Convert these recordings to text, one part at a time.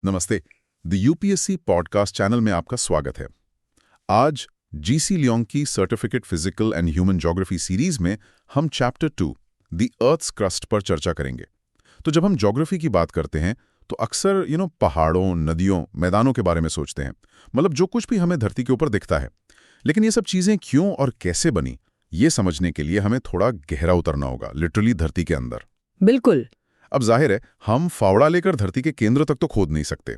नमस्ते। The UPSC podcast channel में आपका स्वागत है। आज जीसी लियोंग की certificate physical and human geography series में हम चैप्टर 2 द अर्थ्स क्रस्ट पर चर्चा करेंगे। तो जब हम ज्योग्राफी की बात करते हैं तो अक्सर पहाड़ों, नदियों, मैदानों के बारे में सोचते हैं, मतलब जो कुछ भी हमें धरती के ऊपर दिखता है। लेकिन ये सब चीजें क्यों और कैसे बनी, ये समझने के लिए हमें थोड़ा गहरा उतरना होगा, लिटरली धरती के अंदर। बिल्कुल। अब जाहिर है हम फावड़ा लेकर धरती के केंद्र तक तो खोद नहीं सकते,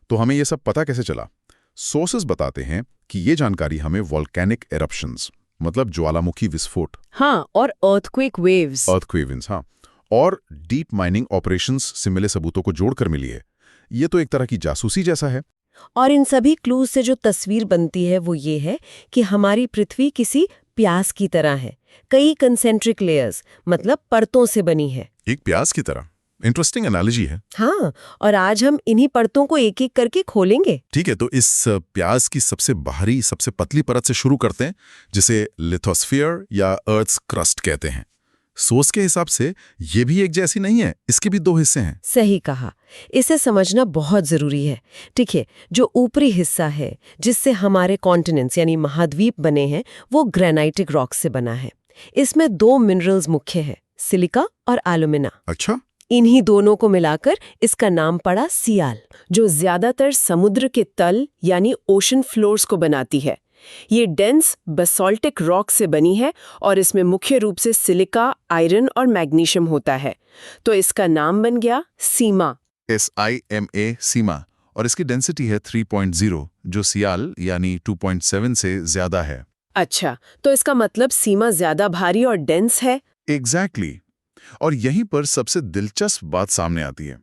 तो हमें यह सब पता कैसे चला? सोर्सेज बताते हैं कि ये जानकारी हमें वोल्केनिक एरप्शंस, मतलब ज्वालामुखी विस्फोट, हाँ, और अर्थक्वेक वेव्स हाँ, और डीप माइनिंग ऑपरेशंस से मिले सबूतों को जोड़कर मिली है। ये तो एक तरह की जासूसी जैसा है। और इन सभी क्लूज से जो तस्वीर बनती है वो ये है कि हमारी पृथ्वी किसी प्यास की तरह है। कई कंसेंट्रिक लेयर्स, मतलब परतों से बनी है। एक प्याज की तरह। इंटरेस्टिंग एनालॉजी है। हाँ, और आज हम इन्हीं परतों को एक एक करके खोलेंगे। ठीक है, तो इस प्याज की सबसे बाहरी, सबसे पतली परत से शुरू करते हैं, जिसे लिथोस्फीयर या अर्थ्स क्रस्ट कहते हैं। सोर्स के हिसाब से ये भी एक जैसी नहीं है, इसके भी दो हिस्से हैं। सही कहा। इसे समझना बहुत जरूरी है। ठीक है, जो ऊपरी हिस्सा है जिससे हमारे कॉन्टिनेंट्स यानी महाद्वीप बने हैं, वो ग्रेनाइटिक रॉक से बना है। इसमें दो मिनरल्स मुख्य हैं, सिलिका और एल्यूमिना। अच्छा। इन्हीं दोनों को मिलाकर इसका नाम पड़ा सियाल, जो ज्यादातर समुद्र के तल यानी ओशन फ्लोर्स को बनाती है। ये डेंस बेसोल्टिक रॉक से बनी है और इसमें मुख्य रूप से सिलिका, आयरन और मैग्नीशियम होता है। तो इसका नाम बन गया सीमा। SIMA, सीमा। और इसकी डेंसिटी है 3.0, जो सियाल यानी 2.7 से ज्यादा है। अच्छा, तो इसका मतलब सीमा ज्यादा भारी और डेंस है। एग्जैक्टली। और यहीं पर सबसे दिलचस्प बात सामने आती है।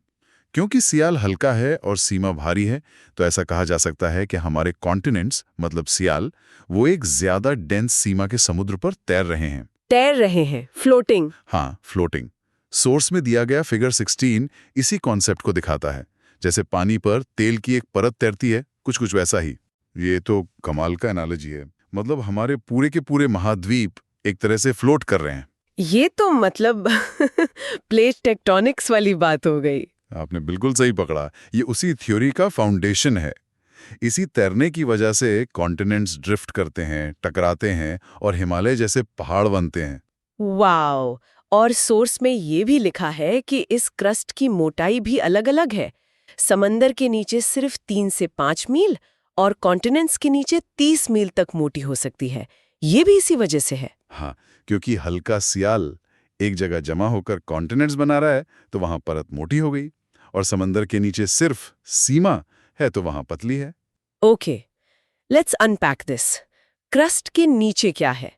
क्योंकि सियाल हल्का है और सीमा भारी है, तो ऐसा कहा जा सकता है कि हमारे कॉन्टिनेंट्स, मतलब सियाल, वो एक ज्यादा डेंस सीमा के समुद्र पर तैर रहे हैं, फ्लोटिंग। हाँ, फ्लोटिंग। सोर्स में दिया गया फिगर 16 इसी कॉन्सेप्ट को दिखाता है। जैसे पानी पर तेल की एक परत तैरती है, कुछ कुछ वैसा ही। ये तो कमाल का एनालॉजी है। मतलब हमारे पूरे के पूरे महाद्वीप एक तरह से फ्लोट कर रहे हैं। ये तो मतलब प्लेट टेक्टोनिक्स वाली बात हो गई। आपने बिल्कुल सही पकड़ा। ये उसी थ्योरी का फाउंडेशन है। इसी तैरने की वजह से कॉन्टिनेंट्स ड्रिफ्ट करते हैं, टकराते हैं और हिमालय जैसे पहाड़ बनते हैं। वाओ! और सोर्स में ये भी लिखा है कि इस क्रस्ट की मोटाई भी अलग-अलग है। समंदर के नीचे सिर्फ 3 से 5 मील और कॉन्टिनेंट्स के नीचे 30 मील तक मोटी हो सकती है। ये भी इसी वजह से है। हाँ, क्योंकि हल्का सियाल एक जगह जमा होकर कॉन्टिनेंट्स बना रहा है, तो वहां परत मोटी हो गई, और समंदर के नीचे सिर्फ सीमा है तो वहां पतली है। Okay, let's unpack this. Crust के नीचे क्या है?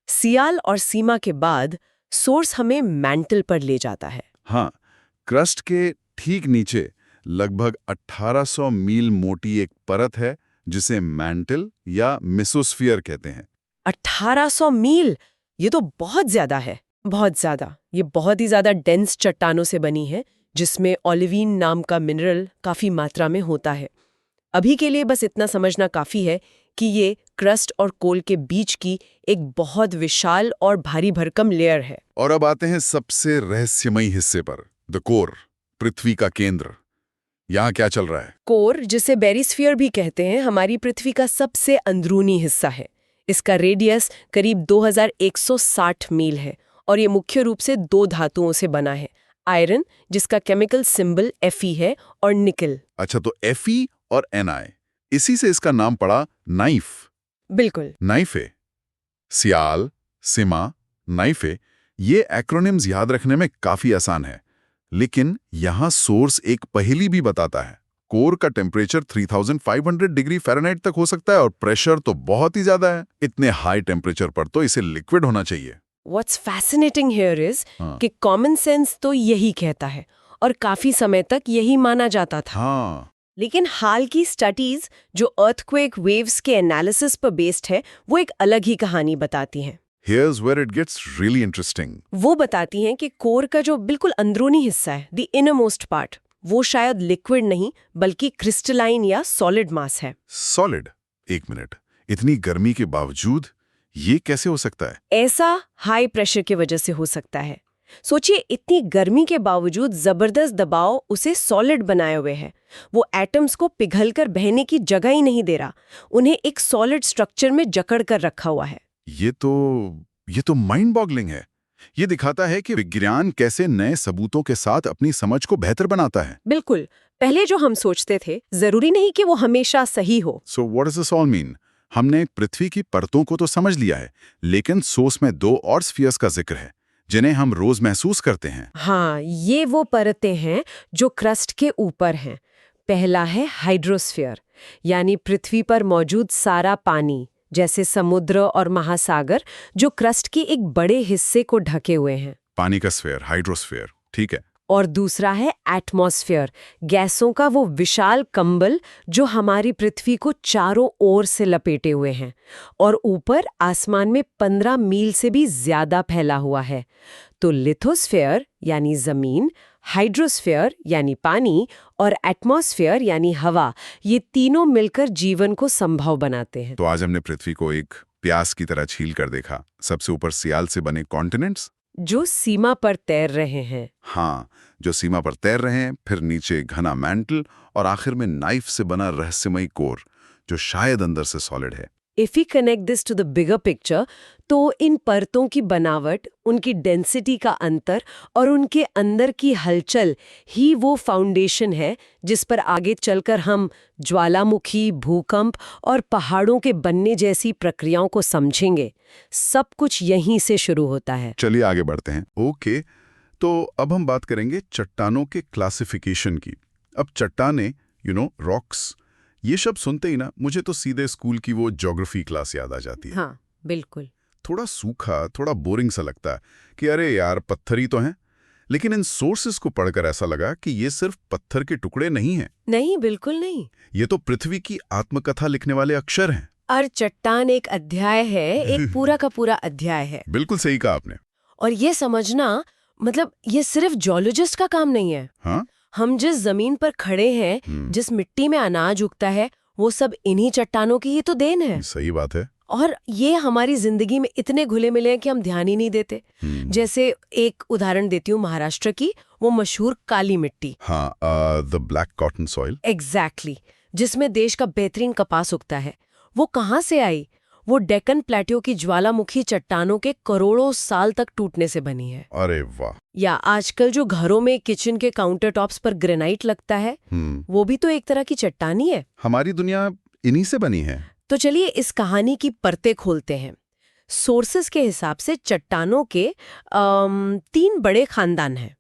सियाल और सीमा के बाद सोर्स हमें मैंटल पर ले जाता है। हाँ, क्रस्ट के ठीक नीचे लगभग 1800 मील मोटी एक परत है, जिसे मैंटल या मेसोस्फीयर कहते हैं। 1800 मील! ये तो बहुत ज्यादा है। बहुत ज्यादा। ये बहुत ही ज्यादा डेंस चट्टानों से बनी है, जिसमें ओलिवीन नाम का मिनरल काफी मात्रा में होता है। अभी के लिए बस इतना समझना काफी है कि ये क्रस्ट और कोल के बीच की एक बहुत विशाल और भारी भरकम लेयर है। और अब आते हैं सबसे रहस्यमयी हिस्से पर, द कोर, पृथ्वी का केंद्र। यहाँ क्या चल रहा है? कोर, जिसे बेरिस्फीयर भी कहते हैं, हमारी पृथ्वी का सबसे अंदरूनी हिस्सा है। इसका रेडियस करीब 2160 मील है और ये मुख्य रूप से 2 धातुओं से बना है, आयरन, जिसका केमिकल सिंबल Fe है, और निकल। अच्छा, तो Fe और Na, इसी से इसका नाम पड़ा नाइफ। बिल्कुल। नाइफे, सियाल, सिमा, नाइफे, ये एक्रोनिम्स याद रखने में काफी आसान है। लेकिन यहाँ सोर्स एक पहेली भी बताता है। कोर का टेम्परेचर 3500 डिग्री फ़ारेनहाइट तक हो सकता है और प्रेशर तो बहुत ही ज्यादा है। इतने हाई टेम्परेचर पर तो इसे लिक्विड होना चाहिए। What's fascinating here is हाँ। कि कॉमन सेंस तो यही कहता है और काफी समय तक यही माना जाता था। हाँ। लेकिन हाल की स्टडीज जो अर्थक्वेक वेव्स के एनालिसिस पर बेस्ड है, वो एक अलग ही कहानी बताती हैं। Here's where it gets really interesting. वो बताती हैं कि कोर का जो बिल्कुल अंदरूनी हिस्सा है, द इनरमोस्ट पार्ट, वो शायद लिक्विड नहीं बल्कि क्रिस्टलाइन या सॉलिड मास है। सॉलिड? एक मिनट, इतनी गर्मी के बावजूद ये कैसे हो सकता है? ऐसा हाई प्रेशर की वजह से हो सकता है। सोचिए, इतनी गर्मी के बावजूद जबरदस्त दबाव उसे सॉलिड बनाए हुए है। वो एटम्स को पिघलकर बहने की जगह ही नहीं दे रहा, उन्हें एक सॉलिड स्ट्रक्चर में जकड़ कर रखा हुआ है। ये तो माइंड बॉगलिंग है। ये दिखाता है कि विज्ञान कैसे नए सबूतों के साथ अपनी समझ को बेहतर बनाता है। बिल्कुल। पहले जो हम सोचते थे, जरूरी नहीं कि वो हमेशा सही हो। So what does this all mean? हमने पृथ्वी की परतों को तो समझ लिया है, लेकिन सोर्स में 2 और स्फीयर्स का जिक्र है जिन्हें हम रोज महसूस करते हैं। हाँ, ये वो परतें हैं जो क्रस्ट के ऊपर हैं। पहला है हाइड्रोस्फीयर, यानी पृथ्वी पर मौजूद सारा पानी, जैसे समुद्र और महासागर, जो क्रस्ट के एक बड़े हिस्से को ढके हुए हैं। पानी का स्फीयर, हाइड्रोस्फीयर, ठीक है। और दूसरा है एटमॉस्फेयर, गैसों का वो विशाल कंबल जो हमारी पृथ्वी को चारों ओर से लपेटे हुए हैं और ऊपर आसमान में 15 मील से भी ज्यादा फैला हुआ है। तो लिथोस्फेयर यानी जमीन, हाइड्रोस्फेयर यानी पानी और एटमॉस्फेयर यानी हवा, ये तीनों मिलकर जीवन को संभव बनाते हैं। तो आज हमने पृथ्वी को एक प्यास की तरह छील कर देखा। सबसे ऊपर सियाल से बने कॉन्टिनेंट्स जो सीमा पर तैर रहे हैं। हाँ, जो सीमा पर तैर रहे हैं, फिर नीचे घना मैंटल और आखिर में नाइफ से बना रहस्यमयी कोर जो शायद अंदर से सॉलिड है। If you connect this to the bigger picture, तो इन परतों की बनावट, उनकी डेंसिटी का अंतर और उनके अंदर की हलचल ही वो फाउंडेशन है जिस पर आगे चलकर हम ज्वालामुखी, भूकंप और पहाड़ों के बनने जैसी प्रक्रियाओं को समझेंगे। सब कुछ यहीं से शुरू होता है। चलिए आगे बढ़ते हैं। ओके, तो अब हम बात करेंगे चट्टानों के क्लासिफिकेशन की। अब चट्टाने, रॉक्स, ये शब्द सुनते ही ना मुझे तो सीधे स्कूल की वो ज्योग्राफी क्लास याद आ जाती है। हाँ, बिल्कुल। थोड़ा सूखा, थोड़ा बोरिंग सा लगता है कि अरे यार पत्थर ही तो हैं। लेकिन इन सोर्सेस को पढ़कर ऐसा लगा कि ये सिर्फ पत्थर के टुकड़े नहीं हैं। नहीं, बिल्कुल नहीं। ये तो पृथ्वी की आत्मकथा लिखने वाले अक्षर हैं। और चट्टान एक अध्याय है, एक पूरा का पूरा अध्याय है। बिल्कुल सही कहा आपने। और ये समझना, मतलब ये सिर्फ जियोलॉजिस्ट का काम नहीं है। हाँ? हम जिस जमीन पर खड़े हैं, जिस मिट्टी में अनाज उगता है, वो सब इन्हीं चट्टानों की ही तो देन है। सही बात है। और ये हमारी जिंदगी में इतने घुले मिले हैं कि हम ध्यान ही नहीं देते। जैसे एक उदाहरण देती हूँ, महाराष्ट्र की वो मशहूर काली मिट्टी। हाँ, the black cotton soil. Exactly, जिसमें देश का बेहतरीन कपास उगता है। वो कहाँ से आई? वो डेक्कन प्लेट्यू की ज्वालामुखी चट्टानों के करोड़ों साल तक टूटने से बनी है। अरे वाह। या आजकल जो घरों में किचन के काउंटर टॉप्स पर ग्रेनाइट लगता है, वो भी तो एक तरह की चट्टानी है। हमारी दुनिया इन्हीं से बनी है। तो चलिए इस कहानी की परतें खोलते हैं। सोर्सेस के हिसाब से चट्टानों के 3 बड़े खानदान हैं,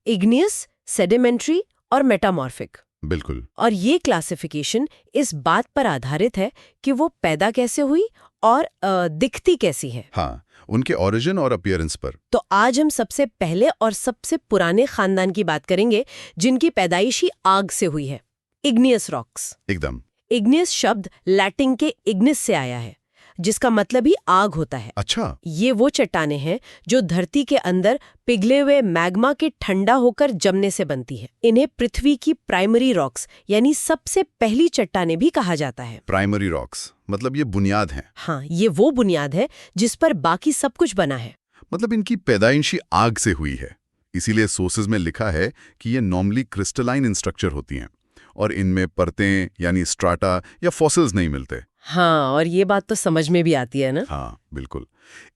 इग्नियस, सेडिमेंट्री और मेटामॉर्फिक। बिल्कुल। और ये क्लासिफिकेशन इस बात पर आधारित है कि वो पैदा कैसे हुई और दिखती कैसी है। हाँ, उनके ओरिजिन और अपीयरेंस पर। तो आज हम सबसे पहले और सबसे पुराने खानदान की बात करेंगे जिनकी पैदाइश ही आग से हुई है, इग्नियस रॉक्स। एकदम। इग्नियस शब्द लैटिन के इग्निस से आया है, जिसका मतलब ही आग होता है। अच्छा। ये वो चट्टानें हैं जो धरती के अंदर पिघले हुए मैग्मा के ठंडा होकर जमने से बनती है। इन्हें पृथ्वी की प्राइमरी रॉक्स यानी सबसे पहली चट्टानें भी कहा जाता है। प्राइमरी रॉक्स मतलब ये बुनियाद हैं। हाँ, ये वो बुनियाद है जिस पर बाकी सब कुछ बना है। मतलब इनकी पैदाइशी आग से हुई है। इसीलिए सोर्सेज में लिखा है कि ये नॉर्मली क्रिस्टलाइन इन स्ट्रक्चर होती हैं और इनमें परतें यानी स्ट्राटा या फॉसिल्स नहीं मिलते। हाँ, और ये बात तो समझ में भी आती है ना। हाँ बिल्कुल।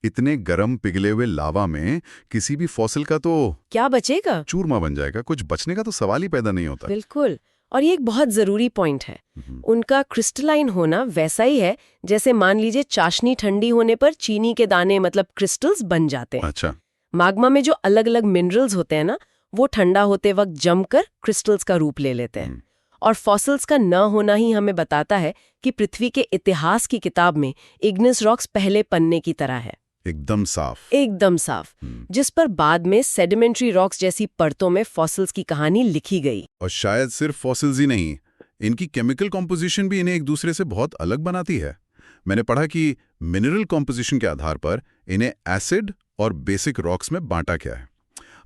इतने गर्म पिघले हुए लावा में किसी भी फॉसिल का तो क्या बचेगा? चूरमा बन जाएगा। कुछ बचने का तो सवाल ही पैदा नहीं होता। बिल्कुल। और ये एक बहुत जरूरी पॉइंट है। उनका क्रिस्टलाइन होना वैसा ही है जैसे मान लीजिए चाशनी ठंडी होने पर चीनी के दाने मतलब क्रिस्टल्स बन जाते हैं। अच्छा। माग्मा में जो अलग अलग मिनरल्स होते हैं ना, वो ठंडा होते वक्त जमकर क्रिस्टल्स का रूप ले लेते हैं। और फॉसिल्स का न होना ही हमें बताता है कि पृथ्वी के इतिहास की किताब में इग्नियस रॉक्स पहले पन्ने की तरह है। एकदम साफ। एकदम साफ। जिस पर बाद में सेडिमेंट्री रॉक्स जैसी परतों में फॉसिल्स की कहानी लिखी गई। और शायद सिर्फ फॉसिल्स ही नहीं, इनकी केमिकल कॉम्पोजिशन भी इन्हें एक दूसरे से बहुत अलग बनाती है। मैंने पढ़ा कि मिनरल कॉम्पोजिशन के आधार पर इन्हें एसिड और बेसिक रॉक्स में बांटा गया है।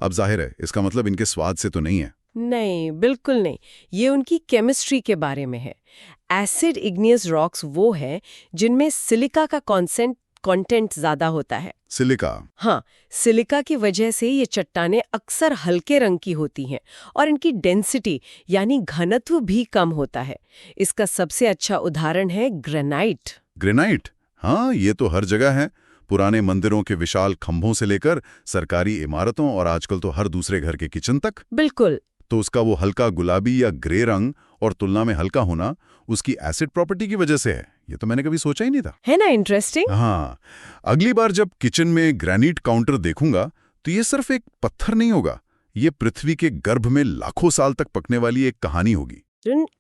अब जाहिर है इसका मतलब इनके स्वाद से तो नहीं है। नहीं, बिल्कुल नहीं। ये उनकी केमिस्ट्री के बारे में है। एसिड इग्नियस रॉक्स वो है जिनमें सिलिका का कंटेंट ज्यादा होता है। सिलिका। हाँ, सिलिका की वजह से ये चट्टानें अक्सर हल्के रंग की होती हैं और इनकी डेंसिटी यानी घनत्व भी कम होता है। इसका सबसे अच्छा उदाहरण है ग्रेनाइट। ग्रेनाइट, हाँ ये तो हर जगह है। पुराने मंदिरों के विशाल खंभों से लेकर सरकारी इमारतों और आजकल तो हर दूसरे घर के किचन तक। बिल्कुल। तो उसका वो हल्का गुलाबी या ग्रे रंग और तुलना में हल्का होना उसकी एसिड प्रॉपर्टी की वजह से है। ये तो मैंने कभी सोचा ही नहीं था। है ना इंटरेस्टिंग? हाँ, अगली बार जब किचन में ग्रेनाइट काउंटर देखूंगा तो ये सिर्फ एक पत्थर नहीं होगा, ये पृथ्वी के गर्भ में लाखों साल तक पकने वाली एक कहानी होगी।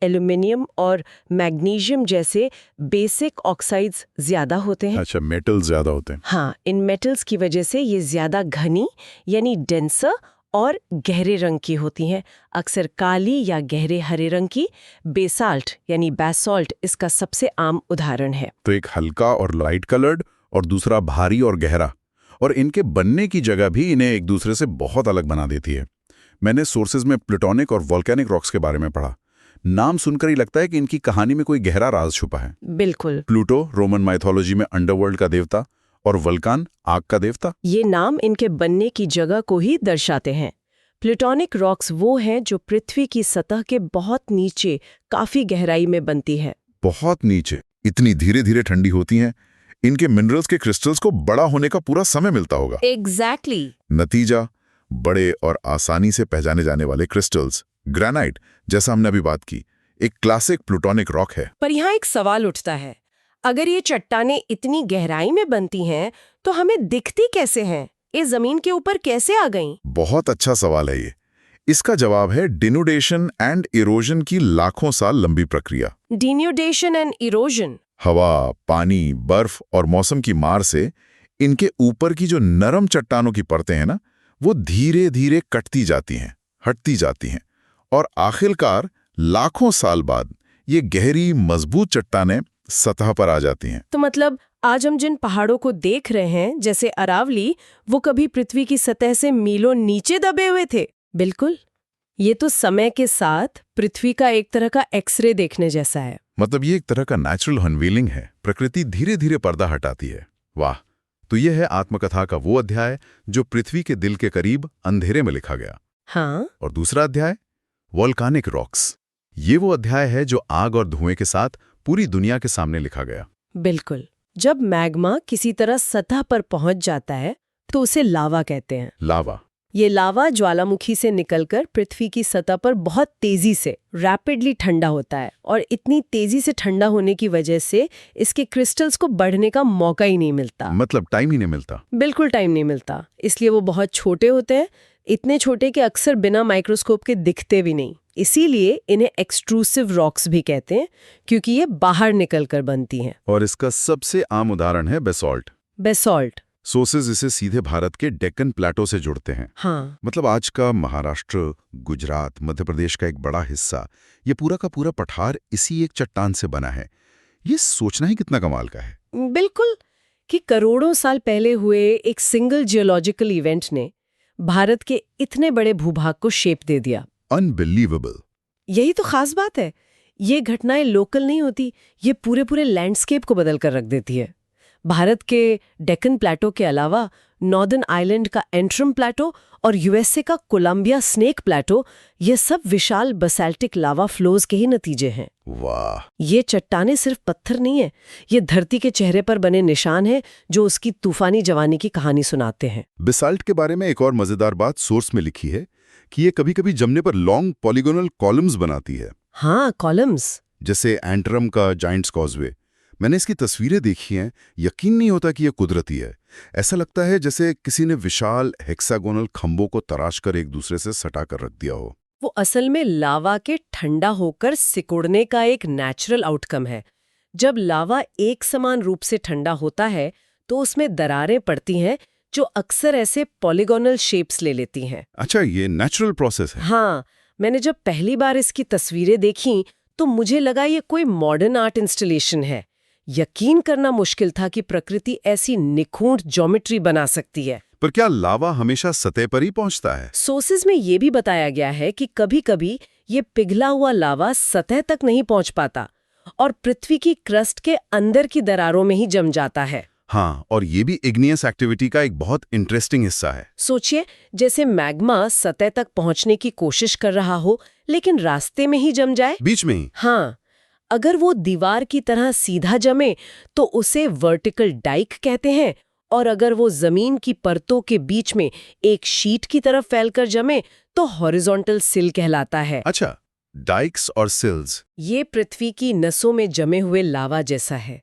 एल्यूमिनियम और मैग्नीशियम जैसे बेसिक ऑक्साइड्स ज्यादा होते हैं। अच्छा, मेटल्स ज्यादा होते हैं। हाँ, इन मेटल्स की वजह से ये ज्यादा घनी यानी डेंसर और गहरे रंग की होती हैं, अक्सर काली या गहरे हरे रंग की। बेसाल्ट यानी बैसॉल्ट इसका सबसे आम उदाहरण है। तो एक हल्का और लाइट कलर्ड और दूसरा भारी और गहरा, और इनके बनने की जगह भी इन्हें एक दूसरे से बहुत अलग बना देती है। मैंने सोर्सेज में प्लूटोनिक और वोल्केनिक रॉक्स के बारे में पढ़ा। नाम सुनकर ही लगता है कि इनकी कहानी में कोई गहरा राज छुपा है। बिल्कुल। प्लूटो रोमन माइथोलॉजी में अंडरवर्ल्ड का देवता और वल्कान आग का देवता। ये नाम इनके बनने की जगह को ही दर्शाते हैं। प्लूटोनिक रॉक्स वो हैं जो पृथ्वी की सतह के बहुत नीचे काफी गहराई में बनती है। बहुत नीचे, इतनी धीरे धीरे ठंडी होती हैं। इनके मिनरल्स के क्रिस्टल्स को बड़ा होने का पूरा समय मिलता होगा। एग्जैक्टली। नतीजा, बड़े और आसानी से पहचाने जाने वाले क्रिस्टल्स। ग्रेनाइट, जैसा हमने अभी बात की, एक क्लासिक प्लूटोनिक रॉक है। पर यहाँ एक सवाल उठता है, अगर ये चट्टानें इतनी गहराई में बनती हैं तो हमें दिखती कैसे हैं? ये जमीन के ऊपर कैसे आ गईं? बहुत अच्छा सवाल है ये। इसका जवाब है डिनुडेशन एंड इरोजन की लाखों साल लंबी प्रक्रिया। डिन्यूडेशन एंड इरोजन। हवा, पानी, बर्फ और मौसम की मार से इनके ऊपर की जो नरम चट्टानों की परतें हैं ना, वो धीरे धीरे कटती जाती हैं, हटती जाती हैं, और आखिरकार लाखों साल बाद ये गहरी मजबूत चट्टानें सतह पर आ जाती हैं। तो मतलब आज हम जिन पहाड़ों को देख रहे हैं जैसे अरावली, वो कभी पृथ्वी की सतह से मीलों नीचे दबे हुए थे। बिल्कुल। ये तो समय के साथ पृथ्वी का एक तरह का एक्सरे देखने जैसा है। मतलब ये एक तरह का नेचुरल अनवीलिंग है। प्रकृति धीरे धीरे पर्दा हटाती है। वाह। तो ये है आत्मकथा का वो अध्याय जो पृथ्वी के दिल के करीब अंधेरे में लिखा गया। हाँ। और दूसरा अध्याय वोल्कानिक रॉक्स। ये वो अध्याय है जो आग और धुएं के साथ पूरी दुनिया के सामने लिखा गया। बिल्कुल। जब मैग्मा किसी तरह सतह पर पहुंच जाता है तो उसे लावा कहते हैं। लावा। ये लावा ज्वालामुखी से निकलकर पृथ्वी की सतह पर बहुत तेजी से रैपिडली ठंडा होता है, और इतनी तेजी से ठंडा होने की वजह से इसके क्रिस्टल्स को बढ़ने का मौका ही नहीं मिलता। मतलब टाइम ही नहीं मिलता। बिल्कुल टाइम नहीं मिलता। इसलिए वो बहुत छोटे होते हैं, इतने छोटे कि अक्सर बिना माइक्रोस्कोप के दिखते भी नहीं। इसीलिए इन्हें एक्सट्रूसिव रॉक्स भी कहते हैं, क्योंकि ये बाहर निकलकर बनती हैं। और इसका सबसे आम उदाहरण है बेसॉल्ट। बेसॉल्ट। सोर्सेज इसे सीधे भारत के डेक्कन प्लेटो से जुड़ते हैं। हाँ। मतलब आज का महाराष्ट्र, गुजरात, मध्य प्रदेश का एक बड़ा हिस्सा, ये पूरा का पूरा पठार इसी एक चट्टान से बना है। ये सोचना ही कितना कमाल का है। बिल्कुल, कि करोड़ों साल पहले हुए एक सिंगल जियोलॉजिकल इवेंट ने भारत के इतने बड़े भूभाग को शेप दे दिया। अनबिलीवेबल। यही तो खास बात है। ये घटनाएं लोकल नहीं होती, ये पूरे पूरे लैंडस्केप को बदल कर रख देती है। भारत के डेक्कन प्लेटो के अलावा नॉर्दर्न आइलैंड का एंट्रम प्लेटो और यूएसए का कोलंबिया स्नेक प्लेटो, ये सब विशाल बसाल्टिक लावा फ्लोज के ही नतीजे हैं। वाह। ये चट्टानें सिर्फ पत्थर नहीं है, ये धरती के चेहरे पर बने निशान हैं जो उसकी तूफानी जवानी की कहानी सुनाते हैं। बेसाल्ट के बारे में एक और मजेदार बात सोर्स में लिखी है कि ये कभी-कभी जमने पर लॉन्ग पॉलीगोनल कॉलम्स बनाती है। हाँ, कॉलम्स। जैसे एंट्रम का जाइंट्स कॉजवे। मैंने इसकी तस्वीरें देखी हैं, यकीन नहीं होता कि यह कुदरती है। ऐसा लगता है जैसे किसी ने विशाल हेक्सागोनल खंभों को तराशकर एक दूसरे से सटा कर रख दिया हो। वो असल में लावा के ठंडा होकर सिकुड़ने का एक नेचुरल आउटकम है। जब लावा एक समान रूप से ठंडा होता है तो उसमें दरारें पड़ती हैं जो अक्सर ऐसे पॉलीगोनल शेप्स ले लेती हैं। अच्छा, ये नेचुरल प्रोसेस है। हाँ, मैंने जब पहली बार इसकी तस्वीरें देखी तो मुझे लगा ये कोई मॉडर्न आर्ट इंस्टॉलेशन है। यकीन करना मुश्किल था कि प्रकृति ऐसी निखुंत ज्योमेट्री बना सकती है। पर क्या लावा हमेशा सतह पर ही पहुंचता है? सोर्सेज में ये भी बताया गया है कि कभी-कभी ये पिघला हुआ लावा सतह तक नहीं पहुंच पाता और पृथ्वी की क्रस्ट के अंदर की दरारों में ही जम जाता है। हाँ, और ये भी इग्नियस एक्टिविटी का एक बहुत इंटरेस्टिंग हिस्सा है। सोचिए, जैसे मैग्मा सतह तक पहुंचने की कोशिश कर रहा हो लेकिन रास्ते में ही जम जाए। बीच में ही। हाँ, अगर वो दीवार की तरह सीधा जमे तो उसे वर्टिकल डाइक कहते हैं, और अगर वो जमीन की परतों के बीच में एक शीट की तरफ फैलकर जमे तो हॉरिजॉन्टल सिल कहलाता है। अच्छा, डाइक्स और सिल्स। ये पृथ्वी की नसों में जमे हुए लावा जैसा है।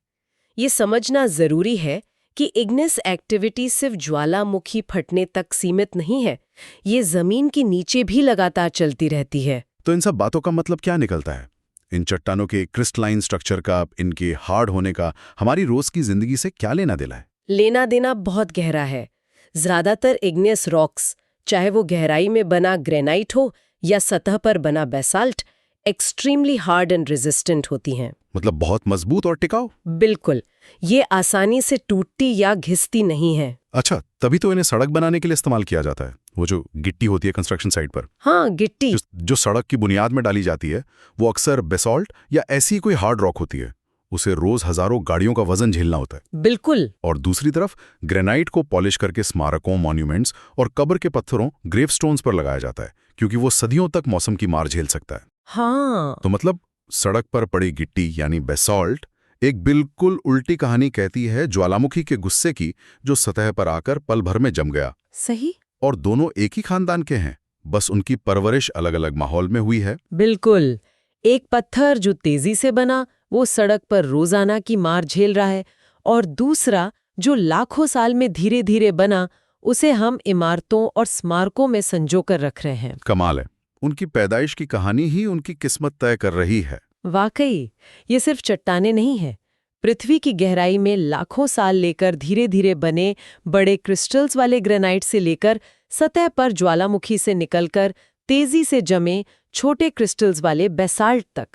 ये समझना जरूरी है कि इग्निस एक्टिविटी सिर्फ ज्वालामुखी फटने तक सीमित नहीं है, ये जमीन के नीचे भी लगातार चलती रहती है। तो इन सब बातों का मतलब क्या निकलता है? इन चट्टानों के क्रिस्टलाइन स्ट्रक्चर का, इनके हार्ड होने का हमारी रोज की जिंदगी से क्या लेना देना है? लेना देना बहुत गहरा है। ज्यादातर इग्नियस रॉक्स, चाहे वो गहराई में बना ग्रेनाइट हो या सतह पर बना basalt, extremely hard and resistant होती हैं। मतलब बहुत मजबूत और टिकाऊ? बिल्कुल, ये आसानी से टूटती या घिसती नहीं है। अच्छा, तभी तो इन्हें सड़क बनाने के लिए इस्तेमाल किया जाता है। वो जो गिट्टी होती है कंस्ट्रक्शन साइट पर, हाँ, गिट्टी जो सड़क की बुनियाद में डाली जाती है, वो अक्सर बेसाल्ट या ऐसी कोई हार्ड रॉक होती है। उसे रोज हजारों गाड़ियों का वजन झेलना होता है। बिल्कुल। और दूसरी तरफ ग्रेनाइट को पॉलिश करके स्मारकों, मॉन्यूमेंट्स और कब्र के पत्थरों, ग्रेवस्टोन्स पर लगाया जाता है, क्योंकि वो सदियों तक मौसम की मार झेल सकता है। हाँ, तो मतलब सड़क पर पड़ी गिट्टी यानी बेसाल्ट एक बिल्कुल उल्टी कहानी कहती है ज्वालामुखी के गुस्से की, जो सतह पर आकर पल भर में जम गया। सही। और दोनों एक ही खानदान के हैं, बस उनकी परवरिश अलग-अलग माहौल में हुई है। बिल्कुल। एक पत्थर जो तेजी से बना वो सड़क पर रोजाना की मार झेल रहा है, और दूसरा जो लाखों साल में धीरे धीरे बना, उसे हम इमारतों और स्मारकों में संजो कर रख रहे हैं। कमाल है, उनकी पैदाइश की कहानी ही उनकी किस्मत तय कर रही है। वाकई, ये सिर्फ चट्टाने नहीं है। पृथ्वी की गहराई में लाखों साल लेकर धीरे धीरे बने बड़े क्रिस्टल्स वाले ग्रेनाइट से लेकर सतह पर ज्वालामुखी से निकलकर तेजी से जमे छोटे क्रिस्टल्स वाले बेसाल्ट तक,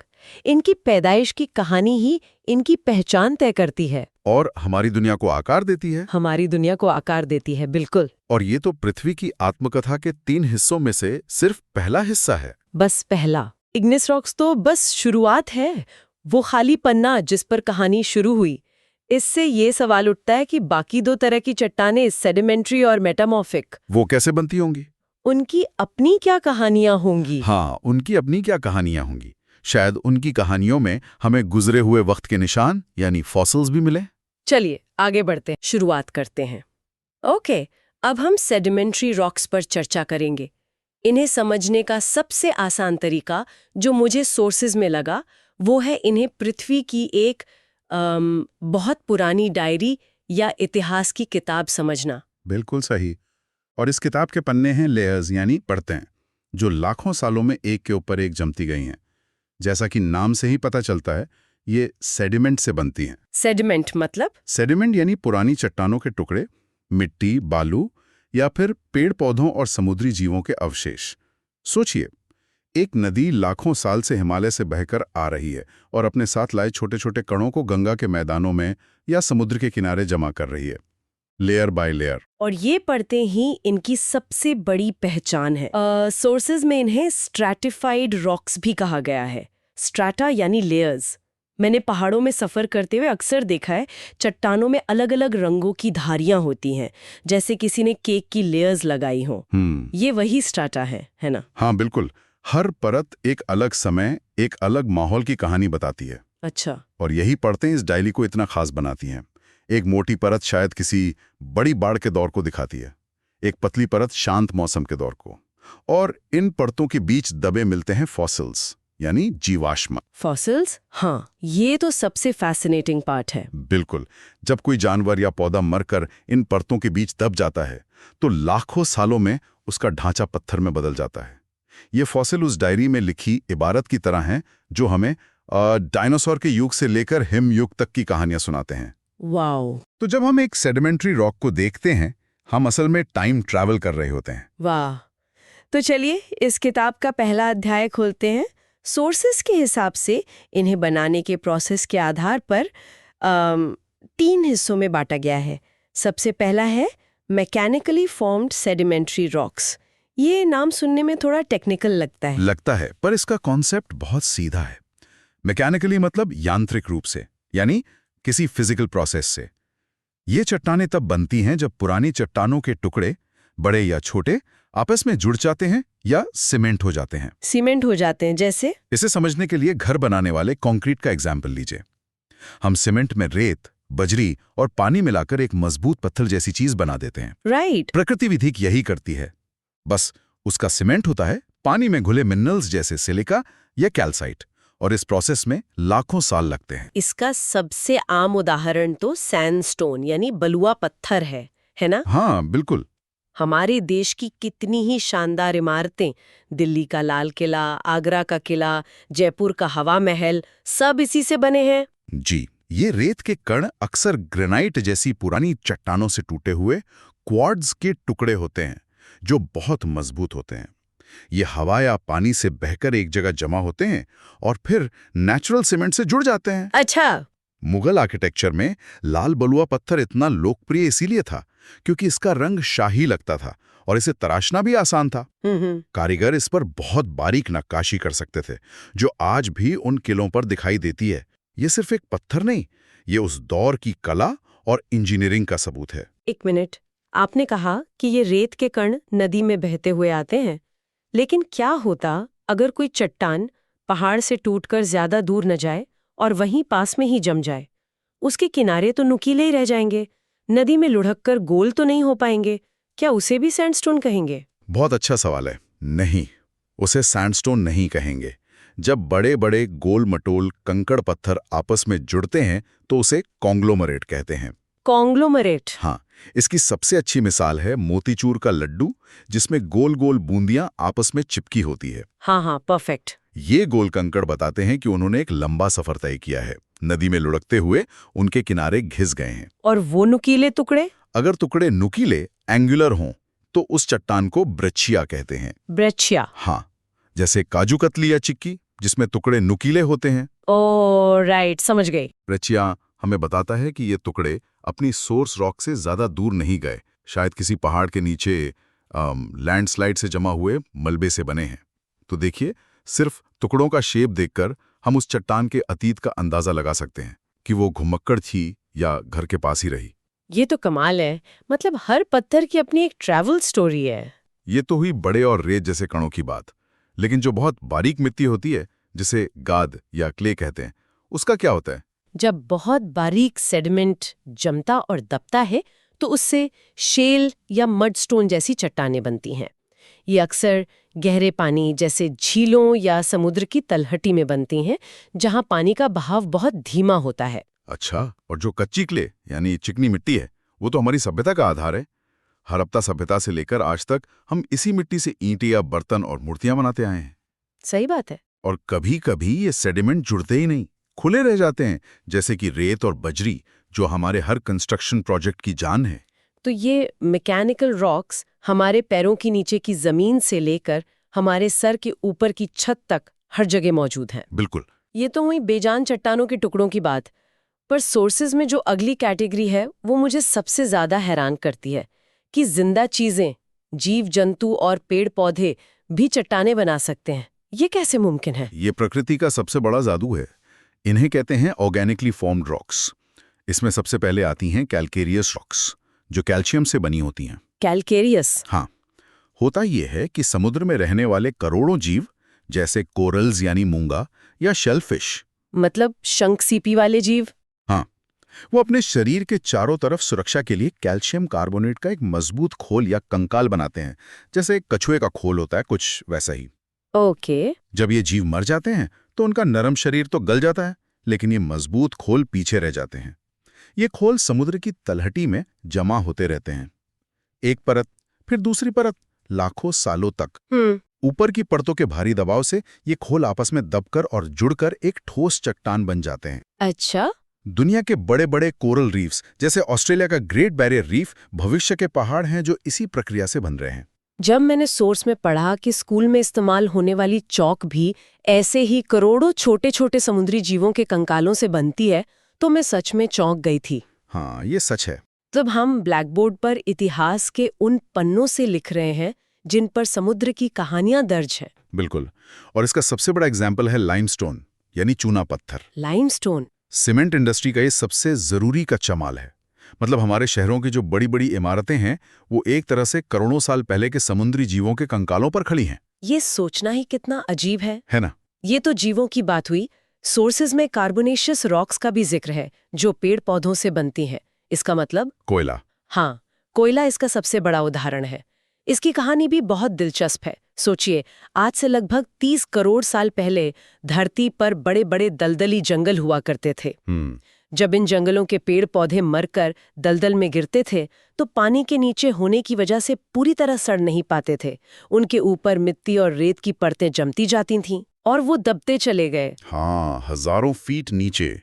इनकी पैदाइश की कहानी ही इनकी पहचान तय करती है। और हमारी दुनिया को आकार देती है। हमारी दुनिया को आकार देती है, बिल्कुल। और ये तो पृथ्वी की आत्मकथा के 3 हिस्सों में से सिर्फ पहला हिस्सा है। बस पहला। इग्निस रॉक्स तो बस शुरुआत है, वो खाली पन्ना जिस पर कहानी शुरू हुई। इससे ये सवाल उठता है कि बाकी 2 तरह की चट्टानें, सेडिमेंट्री और मेटामॉर्फिक, वो कैसे बनती होंगी? उनकी अपनी क्या कहानियां होंगी? हाँ, उनकी अपनी क्या कहानियां होंगी। शायद उनकी कहानियों में हमें गुजरे हुए वक्त के निशान यानी फॉसिल्स भी मिले। चलिए आगे बढ़ते हैं, शुरुआत करते हैं। ओके, अब हम सेडिमेंट्री रॉक्स पर चर्चा करेंगे। इन्हें समझने का सबसे आसान तरीका जो मुझे सोर्सेज में लगा, वो है इन्हें पृथ्वी की एक बहुत पुरानी डायरी या इतिहास की किताब समझना। बिल्कुल सही। और इस किताब के पन्ने हैं लेयर्स यानी परतें, जो लाखों सालों में एक के ऊपर एक जमती गई हैं। जैसा कि नाम से ही पता चलता है, ये सेडिमेंट से बनती हैं। सेडिमेंट मतलब? सेडिमेंट यानी पुरानी चट्टानों के टुकड़े, मिट्टी, बालू या फिर पेड़ पौधों और समुद्री जीवों के अवशेष। सोचिए, एक नदी लाखों साल से हिमालय से बहकर आ रही है और अपने साथ लाए छोटे छोटे कणों को गंगा के मैदानों में या समुद्र के किनारे जमा कर रही है, लेयर बाय लेयर। और ये परतें ही इनकी सबसे बड़ी पहचान है। सोर्सेज में इन्हें स्ट्रैटिफाइड रॉक्स भी कहा गया है। स्ट्रैटा यानी लेयर्स। मैंने पहाड़ों में सफ़र करते हुए अक्सर देखा है, चट्टानों में अलग अलग रंगों की धारियां होती हैं, जैसे किसी ने केक की लेयर्स लगाई हों। ये वही स्ट्रैटा है ना? हाँ बिल्कुल। हर परत एक अलग समय, एक अलग माहौल की कहानी बताती है। अच्छा। और यही परतें इस डायरी को इतना खास बनाती हैं। एक मोटी परत शायद किसी बड़ी बाढ़ के दौर को दिखाती है, एक पतली परत शांत मौसम के दौर को, और इन परतों के बीच दबे मिलते हैं फॉसिल्स यानी जीवाश्म। फॉसिल्स? हाँ, ये तो सबसे फैसिनेटिंग पार्ट है। बिल्कुल। जब कोई जानवर या पौधा मरकर इन परतों के बीच दब जाता है, तो लाखों सालों में उसका ढांचा पत्थर में बदल जाता है। ये फॉसिल उस डायरी में लिखी इबारत की तरह हैं, जो हमें डायनासोर के युग से लेकर हिम युग तक की कहानियां सुनाते हैं। वाओ! तो जब हम एक सेडिमेंट्री रॉक को देखते हैं, हम असल में टाइम ट्रैवल कर रहे होते हैं। वाह! तो चलिए इस किताब का पहला अध्याय खोलते हैं। सोर्सेस के हिसाब से इन्हें बनाने के प्रोसेस के आधार पर 3 हिस्सों में बांटा गया है। सबसे पहला है मैकेनिकली फॉर्म्ड सेडिमेंट्री रॉक्स। ये नाम सुनने में थोड़ा टेक्निकल लगता है, पर इसका कॉन्सेप्ट बहुत सीधा है। मैकेनिकली मतलब यांत्रिक रूप से, यानी किसी फिजिकल प्रोसेस से। ये चट्टानें तब बनती हैं जब पुरानी चट्टानों के टुकड़े, बड़े या छोटे, आपस में जुड़ जाते हैं या सीमेंट हो जाते हैं। सीमेंट हो जाते हैं जैसे? इसे समझने के लिए घर बनाने वाले कंक्रीट का एग्जाम्पल लीजिए। हम सीमेंट में रेत, बजरी और पानी मिलाकर एक मजबूत पत्थर जैसी चीज बना देते हैं। राइट। प्रकृति भी ठीक यही करती है, बस उसका सीमेंट होता है पानी में घुले मिनरल्स जैसे सिलिका या कैल्साइट, और इस प्रोसेस में लाखों साल लगते हैं। इसका सबसे आम उदाहरण तो सैंडस्टोन यानी बलुआ पत्थर है ना? हाँ बिल्कुल। हमारे देश की कितनी ही शानदार इमारतें, दिल्ली का लाल किला, आगरा का किला, जयपुर का हवा महल, सब इसी से बने हैं। जी, ये रेत के कण अक्सर ग्रेनाइट जैसी पुरानी चट्टानों से टूटे हुए क्वार्ट्ज के टुकड़े होते हैं, जो बहुत मजबूत होते हैं। ये हवा या पानी से बहकर एक जगह जमा होते हैं और फिर नेचुरल सीमेंट से जुड़ जाते हैं। अच्छा। मुगल आर्किटेक्चर में लाल बलुआ पत्थर इतना लोकप्रिय इसीलिए था क्योंकि इसका रंग शाही लगता था और इसे तराशना भी आसान था। कारीगर इस पर बहुत बारीक नक्काशी कर सकते थे, जो आज भी उन किलों पर दिखाई देती है। ये सिर्फ एक पत्थर नहीं, ये उस दौर की कला और इंजीनियरिंग का सबूत है। एक मिनट, आपने कहा कि ये रेत के कण नदी में बहते हुए आते हैं, लेकिन क्या होता अगर कोई चट्टान पहाड़ से टूटकर ज्यादा दूर न जाए और वहीं पास में ही जम जाए? उसके किनारे तो नुकीले ही रह जाएंगे, नदी में लुढ़ककर गोल तो नहीं हो पाएंगे। क्या उसे भी सैंडस्टोन कहेंगे? बहुत अच्छा सवाल है। नहीं, उसे सैंडस्टोन नहीं कहेंगे। जब बड़े बड़े गोल मटोल कंकड़ पत्थर आपस में जुड़ते हैं तो उसे कॉन्ग्लोमरेट कहते हैं। कॉन्ग्लोमरेट? हाँ, इसकी सबसे अच्छी मिसाल है मोतीचूर का लड्डू, जिसमें गोल गोल बूंदियां आपस में चिपकी होती है। हाँ, परफेक्ट। ये गोल कंकड़ बताते हैं कि उन्होंने एक लंबा सफर तय किया है। नदी में लुढ़कते हुए उनके किनारे घिस गए हैं। और वो नुकीले टुकड़े? अगर टुकड़े नुकीले, एंगुलर हों, तो उस चट्टान को ब्रचिया कहते हैं। ब्रचिया? हाँ, जैसे काजू कतली या चिक्की, जिसमें टुकड़े नुकीले होते हैं। ओ राइट, समझ गई। ब्रचिया हमें बताता है कि ये टुकड़े अपनी सोर्स रॉक से ज्यादा दूर नहीं गए, शायद किसी पहाड़ के नीचे लैंडस्लाइड से जमा हुए मलबे से बने हैं। तो देखिए, सिर्फ टुकड़ों का शेप देखकर हम उस चट्टान के अतीत का अंदाजा लगा सकते हैं कि वो घुमक्कड़ थी या घर के पास ही रही। ये तो कमाल है, मतलब हर पत्थर की अपनी एक ट्रैवल स्टोरी है। ये तो हुई बड़े और रेत जैसे कणों की बात, लेकिन जो बहुत बारीक मिट्टी होती है, जिसे गाद या क्ले कहते हैं, उसका क्या होता है? जब बहुत बारीक सेडिमेंट जमता और दबता है तो उससे शेल या मडस्टोन जैसी चट्टानें बनती हैं। ये अक्सर गहरे पानी जैसे झीलों या समुद्र की तलहटी में बनती हैं, जहां पानी का बहाव बहुत धीमा होता है। अच्छा, और जो कच्ची क्ले यानी चिकनी मिट्टी है, वो तो हमारी सभ्यता का आधार है। हड़प्पा सभ्यता से लेकर आज तक हम इसी मिट्टी से ईंटें या बर्तन और मूर्तियां बनाते आए हैं। सही बात है। और कभी कभी ये सेडिमेंट जुड़ते ही नहीं, खुले रह जाते हैं, जैसे कि रेत और बजरी, जो हमारे हर कंस्ट्रक्शन प्रोजेक्ट की जान है। तो ये मैकेनिकल रॉक्स हमारे पैरों की नीचे की जमीन से लेकर हमारे सर के ऊपर की छत तक हर जगह मौजूद हैं। बिल्कुल। ये तो हुई बेजान चट्टानों के टुकड़ों की बात, पर सोर्सेज में जो अगली कैटेगरी है वो मुझे सबसे ज्यादा हैरान करती है कि जिंदा चीजें, जीव जंतु और पेड़ पौधे भी चट्टानें बना सकते हैं। ये कैसे मुमकिन है? ये प्रकृति का सबसे बड़ा जादू है। इन्हें कहते हैं ऑर्गेनिकली फॉर्म्ड रॉक्स। इसमें सबसे पहले आती हैं कैल्केरियस रॉक्स, जो कैल्शियम से बनी होती हैं। कैल्केरियस? हाँ, होता यह है कि समुद्र में रहने वाले करोड़ों जीव, जैसे कोरल्स यानी मूंगा या शेलफिश, मतलब शंख सीपी वाले जीव, हाँ, वो अपने शरीर के चारों तरफ सुरक्षा के लिए कैल्शियम कार्बोनेट का एक मजबूत खोल या कंकाल बनाते हैं, जैसे कछुए का खोल होता है, कुछ वैसा ही। ओके। जब ये जीव मर जाते हैं तो उनका नरम शरीर तो गल जाता है, लेकिन ये मजबूत खोल पीछे रह जाते हैं। ये खोल समुद्र की तलहटी में जमा होते रहते हैं, एक परत फिर दूसरी परत, लाखों सालों तक। ऊपर की परतों के भारी दबाव से ये खोल आपस में दबकर और जुड़कर एक ठोस चट्टान बन जाते हैं। अच्छा। दुनिया के बड़े बड़े कोरल रीफ्स, जैसे ऑस्ट्रेलिया का ग्रेट बैरियर रीफ, भविष्य के पहाड़ हैं जो इसी प्रक्रिया से बन रहे हैं। जब मैंने सोर्स में पढ़ा कि स्कूल में इस्तेमाल होने वाली चौक भी ऐसे ही करोड़ों छोटे छोटे समुद्री जीवों के कंकालों से बनती है, तो मैं सच में चौंक गई थी। हाँ, ये सच है। जब हम ब्लैक बोर्ड पर इतिहास के उन पन्नों से लिख रहे हैं जिन पर समुद्र की कहानियां दर्ज हैं। बिल्कुल। और इसका सबसे बड़ा एग्जाम्पल है लाइमस्टोन यानी चूना पत्थर। लाइमस्टोन? सीमेंट इंडस्ट्री का ये सबसे जरूरी कच्चा माल है। मतलब हमारे शहरों की जो बड़ी बड़ी इमारतें हैं वो एक तरह से करोड़ों साल पहले के समुद्री जीवों के कंकालों पर खड़ी हैं। ये सोचना ही कितना अजीब है ना? ये तो जीवों की बात हुई। सोर्सेज में कार्बोनेशियस रॉक्स का भी जिक्र है जो पेड़ पौधों से बनती हैं। इसका मतलब कोयला। हाँ, कोयला इसका सबसे बड़ा उदाहरण है। इसकी कहानी भी बहुत दिलचस्प है। सोचिए, आज से लगभग 30 करोड़ साल पहले धरती पर बड़े बड़े दलदली जंगल हुआ करते थे। जब इन जंगलों के पेड़ पौधे मरकर दलदल में गिरते थे तो पानी के नीचे होने की वजह से पूरी तरह सड़ नहीं पाते थे। उनके ऊपर मिट्टी और रेत की परतें जमती जाती थीं और वो दबते चले गए। हाँ, हजारों फीट नीचे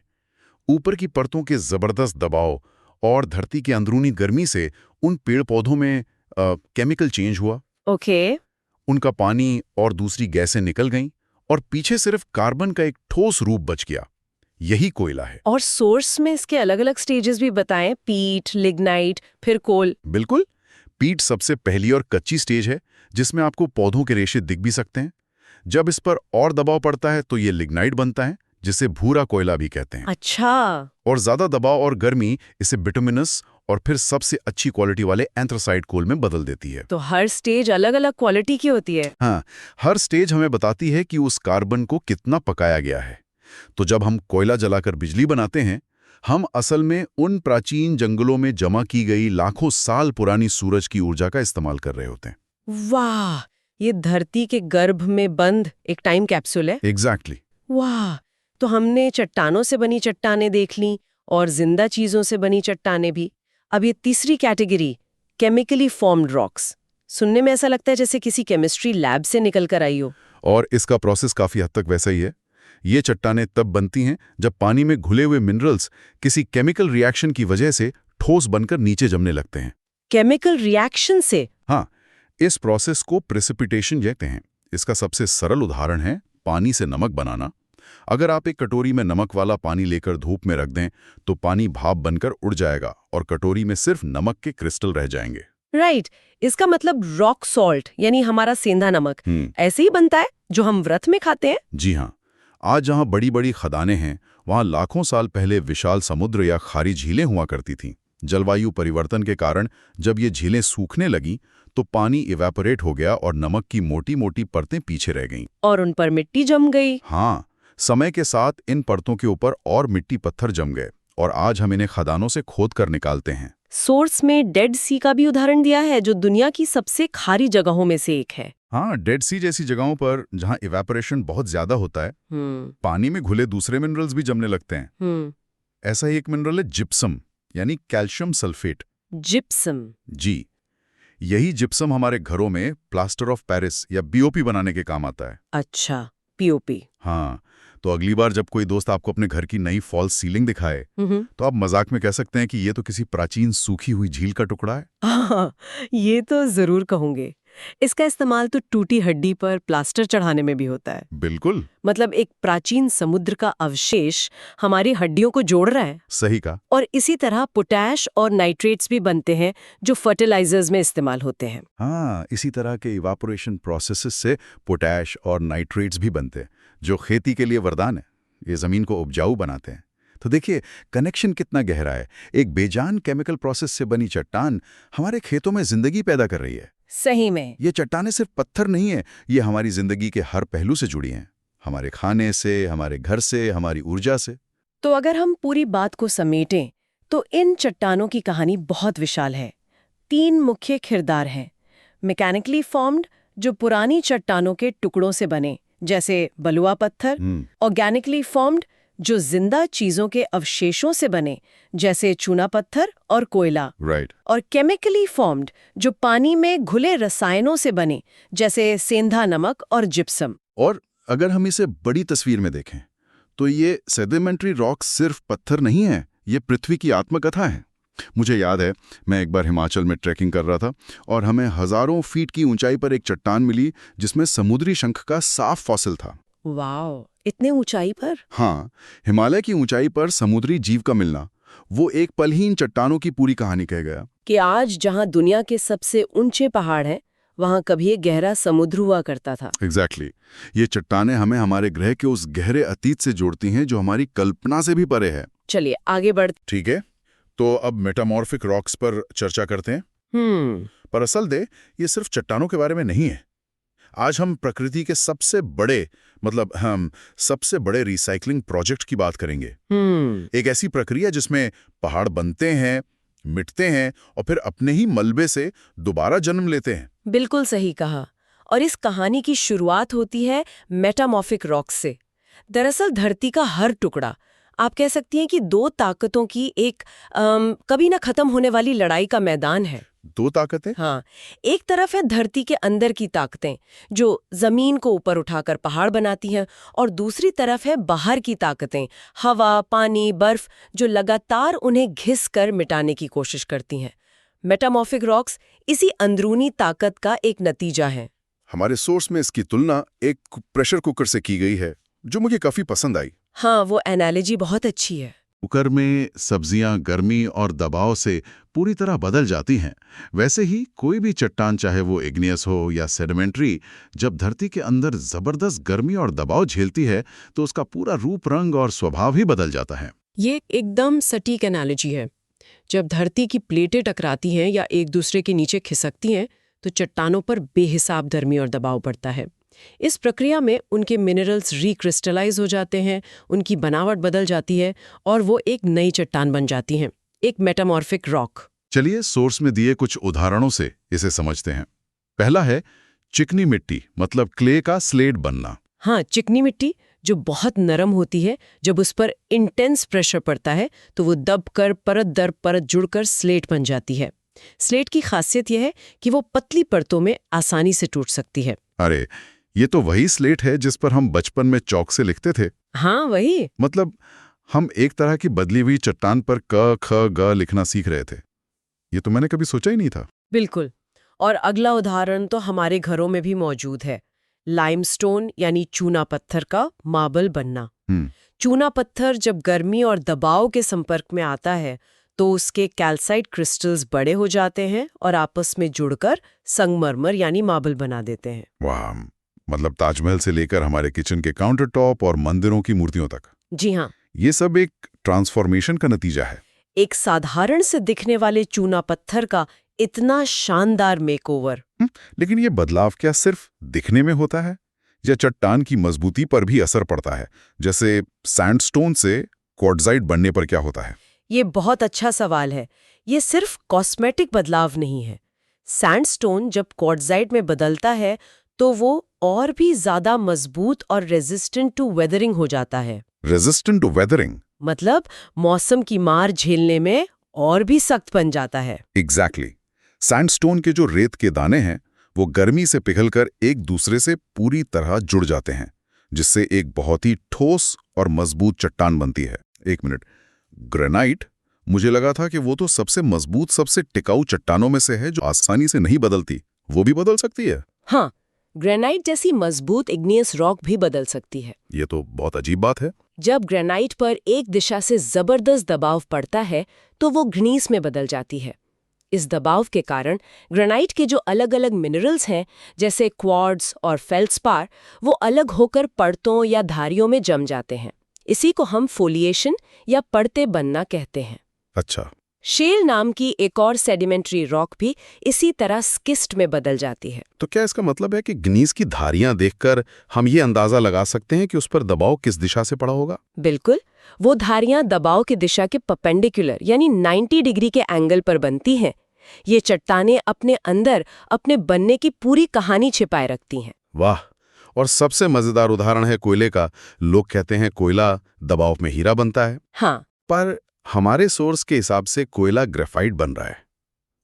ऊपर की परतों के जबरदस्त दबाव और धरती के अंदरूनी गर्मी से उन पेड़ पौधों में केमिकल चेंज हुआ। ओके। उनका पानी और दूसरी गैसें निकल गईं और पीछे सिर्फ कार्बन का एक ठोस रूप बच गया। यही कोयला है। और सोर्स में इसके अलग अलग स्टेजेस भी बताएं, पीट, लिग्नाइट, फिर कोल। बिल्कुल। पीट सबसे पहली और कच्ची स्टेज है जिसमें आपको पौधों के रेशे दिख भी सकते हैं। जब इस पर और दबाव पड़ता है तो ये लिग्नाइट बनता है जिसे भूरा कोयला भी कहते हैं। अच्छा। और ज्यादा दबाव और गर्मी इसे बिटुमिनस और फिर सबसे अच्छी क्वालिटी वाले एंथ्रासाइट कोल में बदल देती है। तो हर स्टेज अलग अलग क्वालिटी की होती है। हाँ, हर स्टेज हमें बताती है कि उस कार्बन को कितना पकाया गया है। तो जब हम कोयला जलाकर बिजली बनाते हैं, हम असल में उन प्राचीन जंगलों में जमा की गई लाखों साल पुरानी सूरज की ऊर्जा का इस्तेमाल कर रहे होते हैं। वाह, ये धरती के गर्भ में बंद एक टाइम कैप्सूल है। एग्जैक्टली। वाह, तो हमने चट्टानों से बनी चट्टानें देख ली और जिंदा चीजों से बनी चट्टानें भी। अब ये तीसरी कैटेगरी, केमिकली फॉर्म्ड रॉक्स। सुनने में ऐसा लगता है जैसे किसी केमिस्ट्री लैब से निकल कर आई हो। और इसका प्रोसेस काफी हद तक वैसा ही है। ये चट्टानें तब बनती हैं जब पानी में घुले हुए मिनरल्स किसी केमिकल रिएक्शन की वजह से ठोस बनकर नीचे जमने लगते हैं। केमिकल रिएक्शन से? हाँ, इस प्रोसेस को प्रेसिपिटेशन कहते हैं। इसका सबसे सरल उदाहरण है पानी से नमक बनाना। अगर आप एक कटोरी में नमक वाला पानी लेकर धूप में रख दें तो पानी भाप बनकर उड़ जाएगा और कटोरी में सिर्फ नमक के क्रिस्टल रह जाएंगे। राइट। इसका मतलब रॉक सॉल्ट यानी हमारा सेंधा नमक ऐसे ही बनता है जो हम व्रत में खाते हैं? जी हाँ। आज जहाँ बड़ी बड़ी खदानें हैं वहाँ लाखों साल पहले विशाल समुद्र या खारी झीलें हुआ करती थीं। जलवायु परिवर्तन के कारण जब ये झीलें सूखने लगीं तो पानी इवेपोरेट हो गया और नमक की मोटी मोटी परतें पीछे रह गईं। और उन पर मिट्टी जम गई। हाँ, समय के साथ इन परतों के ऊपर और मिट्टी पत्थर जम गए और आज हम इन्हें खदानों से खोद कर निकालते हैं। सोर्स में डेड सी का भी उदाहरण दिया है जो दुनिया की सबसे खारी जगहों में से एक है। हाँ, डेड सी जैसी जगहों पर जहाँ इवेपोरेशन बहुत ज्यादा होता है, पानी में घुले दूसरे मिनरल्स भी जमने लगते हैं। ऐसा ही एक मिनरल है जिप्सम, यानी कैल्शियम सल्फेट। जिप्सम? जी, यही जिप्सम हमारे घरों में प्लास्टर ऑफ पेरिस या बीओपी बनाने के काम आता है। अच्छा, पीओपी। हाँ, तो अगली बार जब कोई दोस्त आपको अपने घर की नई फॉल्स सीलिंग दिखाए तो आप मजाक में कह सकते हैं कि ये तो किसी प्राचीन सूखी हुई झील का टुकड़ा है। हाँ, ये तो जरूर कहूंगे। इसका इस्तेमाल तो टूटी हड्डी पर प्लास्टर चढ़ाने में भी होता है। बिल्कुल। मतलब एक प्राचीन समुद्र का अवशेष हमारी हड्डियों को जोड़ रहा है। सही कहा। और इसी तरह पोटैश और नाइट्रेट्स भी बनते हैं जो फर्टिलाइजर्स में इस्तेमाल होते हैं। हाँ, इसी तरह के इवापोरेशन प्रोसेसेस से पोटैश और नाइट्रेट्स भी बनते हैं जो खेती के लिए वरदान है। ये जमीन को उपजाऊ बनाते हैं। तो देखिए कनेक्शन कितना गहरा है। एक बेजान केमिकल प्रोसेस से बनी चट्टान हमारे खेतों में जिंदगी पैदा कर रही है। सही में ये चट्टानें सिर्फ पत्थर नहीं है, ये हमारी जिंदगी के हर पहलू से जुड़ी हैं। हमारे खाने से, हमारे घर से, हमारी ऊर्जा से। तो अगर हम पूरी बात को समेटें तो इन चट्टानों की कहानी बहुत विशाल है। 3 मुख्य किरदार हैं। मैकेनिकली फॉर्म्ड जो पुरानी चट्टानों के टुकड़ों से बने जैसे बलुआ पत्थर। ऑर्गेनिकली फॉर्म्ड जो जिंदा चीजों के अवशेषों से बने जैसे चूना पत्थर और कोयला। राइट। और केमिकली फॉर्म्ड जो पानी में घुले रसायनों से बने जैसे सेंधा नमक और जिप्सम। और अगर हम इसे बड़ी तस्वीर में देखें तो ये सेडिमेंट्री रॉक्स सिर्फ पत्थर नहीं है, ये पृथ्वी की आत्मकथा है। मुझे याद है मैं एक बार हिमाचल में ट्रैकिंग कर रहा था और हमें हजारों फीट की ऊंचाई पर एक चट्टान मिली जिसमें समुद्री शंख का साफ फॉसिल था। वाओ, इतने ऊंचाई पर? हाँ, हिमालय की ऊंचाई पर समुद्री जीव का मिलना वो एक पल ही इन चट्टानों की पूरी कहानी कह गया। कि आज जहां दुनिया के सबसे ऊंचे पहाड़ हैं वहां कभी एक गहरा समुद्र हुआ करता था। एग्जैक्टली। ये चट्टानें हमें हमारे ग्रह के उस गहरे अतीत से जोड़ती हैं जो हमारी कल्पना से भी परे है। चलिए आगे बढ़। ठीक है, तो अब मेटामॉर्फिक रॉक्स पर चर्चा करते हैं। पर असल दे ये सिर्फ चट्टानों के बारे में नहीं है। आज हम प्रकृति के सबसे बड़े हम सबसे बड़े रिसाइकलिंग प्रोजेक्ट की बात करेंगे। एक ऐसी प्रक्रिया जिसमें पहाड़ बनते हैं, मिटते हैं और फिर अपने ही मलबे से दोबारा जन्म लेते हैं। बिल्कुल सही कहा। और इस कहानी की शुरुआत होती है मेटामॉर्फिक रॉक्स से। दरअसल धरती का हर टुकड़ा, आप कह सकती हैं कि दो ताकतों की एक कभी ना खत्म होने वाली लड़ाई का मैदान है। दो ताकतें? हाँ, एक तरफ है धरती के अंदर की ताकतें जो जमीन को ऊपर उठाकर पहाड़ बनाती हैं, और दूसरी तरफ है बाहर की ताकतें, हवा, पानी, बर्फ, जो लगातार उन्हें घिस कर मिटाने की कोशिश करती हैं। मेटामॉर्फिक रॉक्स इसी अंदरूनी ताकत का एक नतीजा है। हमारे सोर्स में इसकी तुलना एक प्रेशर कुकर से की गई है, जो मुझे काफी पसंद आई। हाँ, वो एनालॉजी बहुत अच्छी है। कुकर में सब्जियां गर्मी और दबाव से पूरी तरह बदल जाती हैं। वैसे ही कोई भी चट्टान, चाहे वो इग्नियस हो या सेडिमेंट्री, जब धरती के अंदर जबरदस्त गर्मी और दबाव झेलती है तो उसका पूरा रूप, रंग और स्वभाव ही बदल जाता है। ये एकदम सटीक एनालॉजी है। जब धरती की प्लेटें टकराती हैं या एक दूसरे के नीचे खिसकती हैं तो चट्टानों पर बेहिसाब गर्मी और दबाव पड़ता है। इस प्रक्रिया में उनके मिनरल्स रिक्रिस्टलाइज हो जाते हैं, उनकी बनावट बदल जाती है और वो एक नई चट्टान बन जाती हैं, एक मेटामॉर्फिक रॉक। चलिए सोर्स में दिए कुछ उदाहरणों से इसे समझते हैं। पहला है चिकनी मिट्टी, मतलब क्ले का स्लेट बनना। हाँ, चिकनी मिट्टी जो बहुत नरम होती है, जब उस पर इंटेंस प्रेशर पड़ता है तो वो दबकर परत दर परत जुड़कर स्लेट बन जाती है। स्लेट की खासियत यह है कि वो पतली परतों में आसानी से टूट सकती है। अरे, ये तो वही स्लेट है जिस पर हम बचपन में चौक से लिखते थे। हाँ, वही। मतलब हम एक तरह की बदली हुई चट्टान पर क, ख, ग लिखना सीख रहे थे। ये तो मैंने कभी सोचा ही नहीं था। बिल्कुल। और अगला उदाहरण तो हमारे घरों में भी मौजूद है, लाइमस्टोन यानी चूना पत्थर का मार्बल बनना। चूना पत्थर जब गर्मी और दबाव के संपर्क में आता है तो उसके कैल्साइट क्रिस्टल्स बड़े हो जाते हैं और आपस में जुड़कर संगमरमर यानी मार्बल बना देते हैं। वाह, मतलब ताजमहल से लेकर हमारे किचन के काउंटर टॉप और मंदिरों की मूर्तियों तक। जी हाँ, ये सब एक ट्रांसफॉर्मेशन का नतीजा है। एक साधारण से दिखने वाले चूना पत्थर का इतना शानदार मेकओवर। लेकिन ये बदलाव क्या सिर्फ दिखने में होता है या चट्टान की मजबूती पर भी असर पड़ता है? जैसे सैंडस्टोन से क्वार्ट्जाइट बनने पर क्या होता है? ये बहुत अच्छा सवाल है। ये सिर्फ कॉस्मेटिक बदलाव नहीं है। सैंडस्टोन जब क्वार्ट्जाइट में बदलता है तो वो और भी ज्यादा मजबूत और रेजिस्टेंट टू वेदरिंग हो जाता है। रेजिस्टेंट टू वेदरिंग मतलब मौसम की मार झेलने में और भी सख्त बन जाता है। एग्जैक्टली। सैंडस्टोन के जो रेत के दाने हैं वो गर्मी से पिघलकर एक दूसरे से पूरी तरह जुड़ जाते हैं, जिससे एक बहुत ही ठोस और मजबूत चट्टान बनती है। एक मिनट, ग्रेनाइट, मुझे लगा था कि वो तो सबसे मजबूत, सबसे टिकाऊ चट्टानों में से है जो आसानी से नहीं बदलती। वो भी बदल सकती है? हाँ, ग्रेनाइट जैसी मजबूत इग्नियस रॉक भी बदल सकती है। ये तो बहुत अजीब बात है। जब ग्रेनाइट पर एक दिशा से जबरदस्त दबाव पड़ता है तो वो ग्नीस में बदल जाती है। इस दबाव के कारण ग्रेनाइट के जो अलग अलग मिनरल्स हैं, जैसे क्वार्ट्ज और फेल्ड्स्पार, वो अलग होकर परतों या धारियों में जम जाते हैं। इसी को हम फोलिएशन या परतें बनना कहते हैं। अच्छा। शेल नाम की एक और सेडिमेंट्री रॉक भी इसी तरह स्किस्ट में बदल जाती है। तो क्या इसका मतलब है कि ग्नीस की धारियां देखकर हम ये अंदाजा लगा सकते हैं कि उस पर दबाव किस दिशा से पड़ा होगा? बिल्कुल। वो धारियां दबाव की दिशा के परपेंडिकुलर यानी 90 डिग्री के एंगल पर बनती हैं। ये चट्टानें अपने अंदर अपने बनने की पूरी कहानी छिपाए रखती हैं। वाह। और सबसे मजेदार उदाहरण है कोयले का। लोग कहते हैं कोयला दबाव में हीरा बनता है। हाँ, पर हमारे सोर्स के हिसाब से कोयला ग्रेफाइट बन रहा है।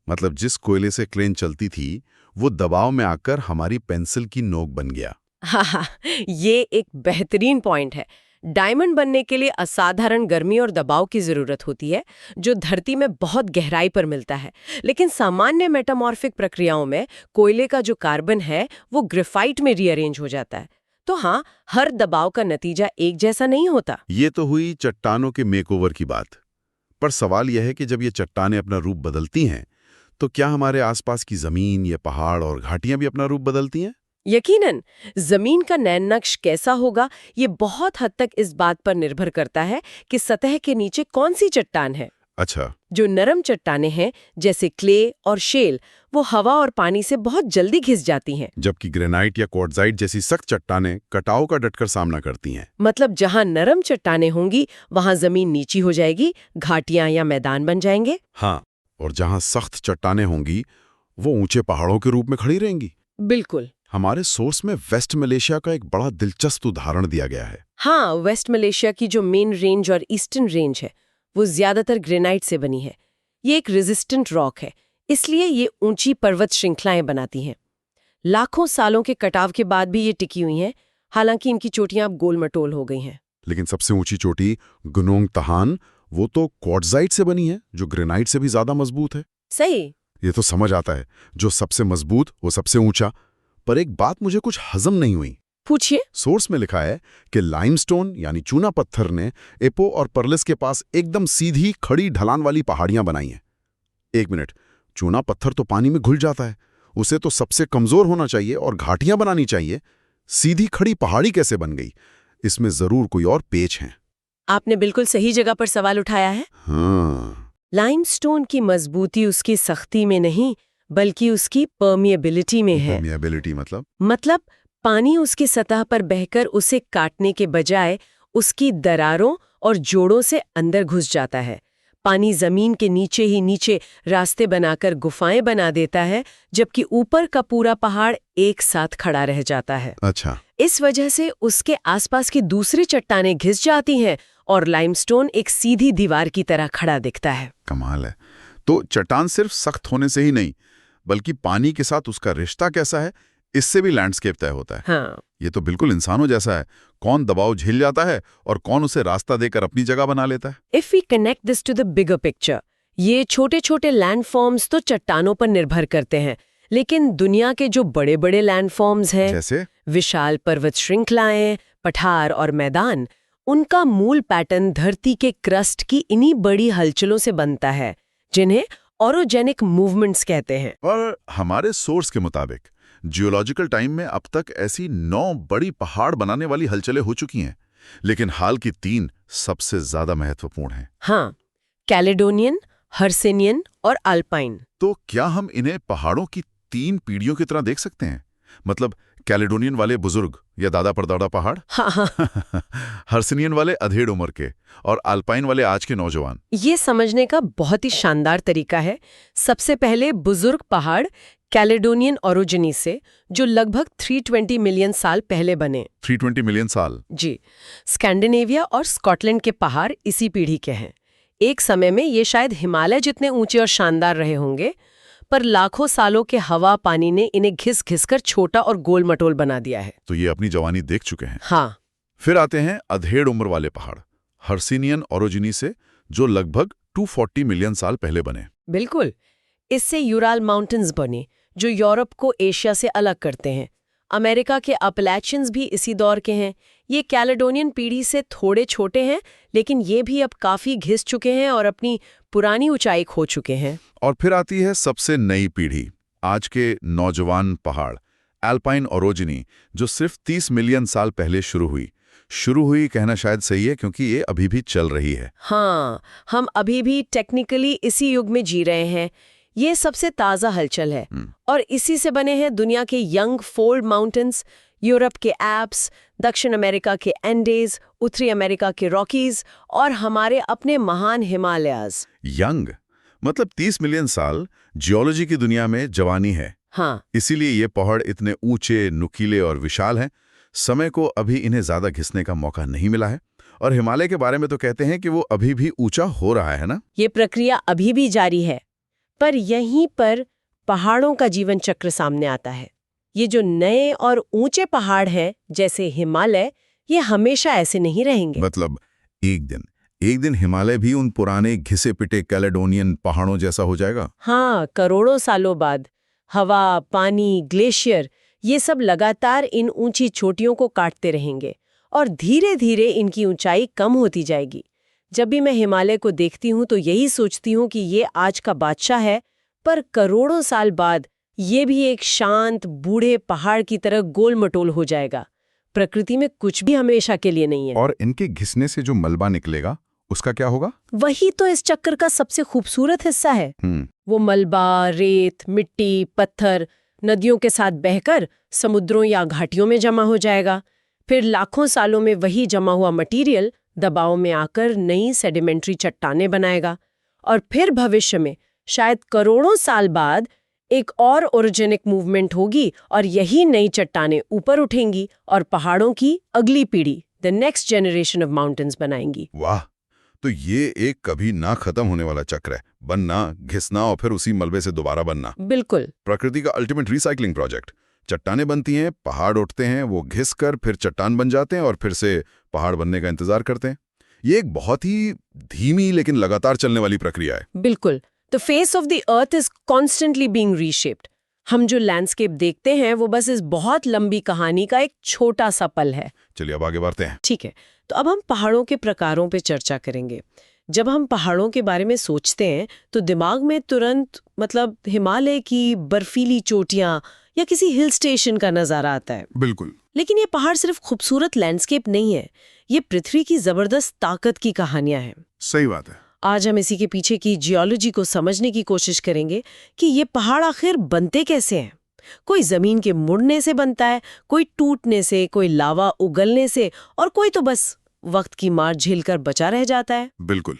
मतलब जिस कोयले से क्रेन चलती थी वो दबाव में आकर हमारी पेंसिल की नोक बन गया। हाँ, ये एक बेहतरीन पॉइंट है। डायमंड बनने के लिए असाधारण गर्मी और दबाव की जरूरत होती है, जो धरती में बहुत गहराई पर मिलता है। लेकिन सामान्य मेटामॉर्फिक प्रक्रियाओं में कोयले का जो कार्बन है वो ग्रेफाइट में रीअरेंज हो जाता है। तो हाँ, हर दबाव का नतीजा एक जैसा नहीं होता। ये तो हुई चट्टानों के मेकओवर की बात। पर सवाल यह है कि जब ये चट्टानें अपना रूप बदलती हैं तो क्या हमारे आसपास की जमीन, ये पहाड़ और घाटियां भी अपना रूप बदलती हैं? यकीनन। जमीन का नैन नक्श कैसा होगा ये बहुत हद तक इस बात पर निर्भर करता है कि सतह के नीचे कौन सी चट्टान है। अच्छा। जो नरम चट्टानें हैं जैसे क्ले और शेल, वो हवा और पानी से बहुत जल्दी घिस जाती हैं। जबकि ग्रेनाइट या क्वार्ट्जाइट जैसी सख्त चट्टानें कटाव का डटकर सामना करती हैं। मतलब जहां नरम चट्टानें होंगी वहां जमीन नीची हो जाएगी, घाटियां या मैदान बन जाएंगे। हाँ, और जहां सख्त चट्टानें होंगी वो ऊंचे पहाड़ों के रूप में खड़ी रहेंगी। बिल्कुल। हमारे सोर्स में वेस्ट मलेशिया का एक बड़ा दिलचस्प उदाहरण दिया गया है। हाँ, वेस्ट मलेशिया की जो मेन रेंज और ईस्टर्न रेंज है वो ज्यादातर ग्रेनाइट से बनी है। ये एक रेजिस्टेंट रॉक है, इसलिए ये ऊंची पर्वत श्रृंखलाएं बनाती हैं। लाखों सालों के कटाव के बाद भी ये टिकी हुई हैं, हालांकि इनकी चोटियां अब गोल-मटोल हो गई हैं। लेकिन सबसे ऊंची चोटी गुनोंग तहान, वो तो क्वार्ट्जाइट से बनी है, जो ग्रेनाइट से भी ज्यादा मजबूत है। सही। ये तो समझ आता है, जो सबसे मजबूत वो सबसे ऊंचा। पर एक बात मुझे कुछ हजम नहीं हुई। पूछिए। सोर्स में लिखा है कि लाइमस्टोन यानी चूना पत्थर ने एपो और परलिस के पास एकदम सीधी खड़ी ढलान वाली पहाड़ियां बनाई हैं। एक मिनट, चूना पत्थर तो पानी में घुल जाता है, उसे तो सबसे कमजोर होना चाहिए और घाटियां बनानी चाहिए। सीधी खड़ी पहाड़ी कैसे बन गई? इसमें जरूर कोई और पेच है। आपने बिल्कुल सही जगह पर सवाल उठाया है। हाँ। लाइमस्टोन की मजबूती उसकी सख्ती में नहीं, बल्कि उसकी परमिएबिलिटी में है। परमिएबिलिटी मतलब पानी उसकी सतह पर बहकर उसे काटने के बजाय उसकी दरारों और जोड़ों से अंदर घुस जाता है। पानी जमीन के नीचे ही नीचे रास्ते बनाकर गुफाएं बना देता है, जबकि ऊपर का पूरा पहाड़ एक साथ खड़ा रह जाता है। अच्छा। इस वजह से उसके आसपास की दूसरी चट्टानें घिस जाती हैं और लाइमस्टोन एक सीधी दीवार की तरह खड़ा दिखता है। कमाल है। तो चट्टान सिर्फ सख्त होने से ही नहीं, बल्कि पानी के साथ उसका रिश्ता कैसा है, इससे भी लैंडस्केप तय होता है। हाँ। ये तो बिल्कुल इंसानों जैसा है, कौन दबाव झेल जाता है और कौन उसे रास्ता देकर अपनी जगह बना लेता है। If we connect this to the bigger picture, ये छोटे छोटे लैंडफॉर्म्स तो चट्टानों पर निर्भर करते हैं, लेकिन दुनिया के जो बड़े बड़े लैंडफॉर्म्स हैं, जैसे विशाल पर्वत श्रृंखलाएं, पठार और मैदान, उनका मूल पैटर्न धरती के क्रस्ट की इन्हीं बड़ी हलचलों से बनता है, जिन्हें ओरोजेनिक मूवमेंट्स कहते हैं। और हमारे सोर्स के मुताबिक जियोलॉजिकल टाइम में अब तक ऐसी 9 बड़ी पहाड़ बनाने वाली हलचलें हो चुकी हैं, लेकिन हाल की 3 सबसे ज्यादा महत्वपूर्ण हैं। हाँ, कैलेडोनियन, हर्सिनियन और अल्पाइन। तो क्या हम इन्हें पहाड़ों की 3 पीढ़ियों की तरह देख सकते हैं? मतलब कैलेडोनियन वाले बुजुर्ग या दादा परदादा पहाड़, हाँ। हर्सिनियन वाले अधेड़ उम्र के, और अल्पाइन वाले आज के नौजवान। ये समझने का बहुत ही शानदार तरीका है। सबसे पहले बुजुर्ग पहाड़ कैलेडोनियन ओरिजिनी से, जो लगभग 320 मिलियन साल पहले बने। 320 मिलियन साल? जी। स्कैंडिनेविया और स्कॉटलैंड के पहाड़ इसी पीढ़ी के हैं। एक समय में ये शायद हिमालय जितने ऊंचे और शानदार रहे होंगे, पर लाखों सालों के हवा पानी ने इन्हें घिस घिस कर छोटा और गोल मटोल बना दिया है। तो ये अपनी जवानी देख चुके हैं। हाँ। फिर आते हैं अधेड़ उम्र वाले पहाड़, हर्सिनियन ओरिजिनी से, जो लगभग 240 मिलियन साल पहले बने। बिल्कुल। इससे यूराल माउंटेन्स बने, जो यूरोप को एशिया से अलग करते हैं। अमेरिका के अपलैचियंस भी इसी दौर के हैं। ये कैलेडोनियन पीढ़ी से थोड़े छोटे हैं, लेकिन ये भी अब काफी घिस चुके हैं और अपनी पुरानी ऊंचाई खो चुके हैं। और फिर आती है सबसे नई पीढ़ी, आज के नौजवान पहाड़, एल्पाइन ओरिजिनी, जो सिर्फ 30 मिलियन साल पहले शुरू हुई कहना शायद सही है, क्योंकि ये अभी भी चल रही है। हाँ, हम अभी भी टेक्निकली इसी युग में जी रहे हैं। ये सबसे ताज़ा हलचल है और इसी से बने हैं दुनिया के यंग फोल्ड माउंटेन्स, यूरोप के एल्प्स, दक्षिण अमेरिका के एंडेज, उत्तरी अमेरिका के रॉकीज और हमारे अपने महान हिमालयाज। यंग मतलब 30 मिलियन साल जियोलॉजी की दुनिया में जवानी है। हाँ। इसीलिए ये पहाड़ इतने ऊंचे, नुकीले और विशाल हैं। समय को अभी इन्हें ज्यादा घिसने का मौका नहीं मिला है। और हिमालय के बारे में तो कहते हैं कि वो अभी भी ऊंचा हो रहा है ना। ये प्रक्रिया अभी भी जारी है, पर यहीं पर पहाड़ों का जीवन चक्र सामने आता है। ये जो नए और ऊंचे पहाड़ हैं, जैसे हिमालय, ये हमेशा ऐसे नहीं रहेंगे। मतलब एक दिन हिमालय भी उन पुराने घिसे पिटे कैलेडोनियन पहाड़ों जैसा हो जाएगा। हाँ, करोड़ों सालों बाद हवा, पानी, ग्लेशियर, ये सब लगातार इन ऊंची चोटियों को काटते रहेंगे और धीरे धीरे इनकी ऊंचाई कम होती जाएगी। जब भी मैं हिमालय को देखती हूँ तो यही सोचती हूँ कि ये आज का बादशाह है, पर करोड़ों साल बाद ये भी एक शांत बूढ़े पहाड़ की तरह गोल मटोल हो जाएगा। प्रकृति में कुछ भी हमेशा के लिए नहीं है। और इनके घिसने से जो मलबा निकलेगा उसका क्या होगा? वही तो इस चक्कर का सबसे खूबसूरत हिस्सा है। हम्म। वो मलबा, रेत, मिट्टी, पत्थर नदियों के साथ बहकर समुद्रों या घाटियों में जमा हो जाएगा। फिर लाखों सालों में वही जमा हुआ मटेरियल दबाव में आकर नई सेडिमेंट्री चट्टानें बनाएगा और फिर भविष्य में शायद करोड़ों साल बाद एक और ओरिजेनिक मूवमेंट होगी और यही नई चट्टानें ऊपर उठेंगी और पहाड़ों की अगली पीढ़ी, the next generation of mountains बनाएंगी। वाह, तो ये एक कभी ना खत्म होने वाला चक्र है, बनना, घिसना और फिर उसी मलबे से दोबारा बनना। बिल्कुल। प्रकृति का अल्टीमेट रिसाइकलिंग प्रोजेक्ट। चट्टानें बनती हैं, पहाड़ उठते हैं, वो घिस कर फिर चट्टान बन जाते हैं और फिर से पहाड़ बनने का इंतजार करते हैं। ये एक बहुत ही धीमी लेकिन लगातार चलने वाली प्रक्रिया है। बिल्कुल। The face of the earth is constantly being reshaped. हम जो लैंडस्केप देखते हैं वो बस इस बहुत लंबी कहानी का एक छोटा सा पल है। चलिए अब आगे बढ़ते हैं। ठीक है, तो अब हम पहाड़ों के प्रकारों पे चर्चा करेंगे। जब हम पहाड़ों के बारे में सोचते हैं तो दिमाग में तुरंत हिमालय की बर्फीली चोटियां या किसी हिल स्टेशन का नजारा आता है। बिल्कुल। लेकिन ये पहाड़ सिर्फ खूबसूरत लैंडस्केप नहीं है, ये पृथ्वी की जबरदस्त ताकत की कहानियां हैं। सही बात है। आज हम इसी के पीछे की जियोलॉजी को समझने की कोशिश करेंगे कि ये पहाड़ आखिर बनते कैसे हैं। कोई जमीन के मुड़ने से बनता है, कोई टूटने से, कोई लावा उगलने से और कोई तो बस वक्त की मार झेलकर बचा रह जाता है। बिल्कुल।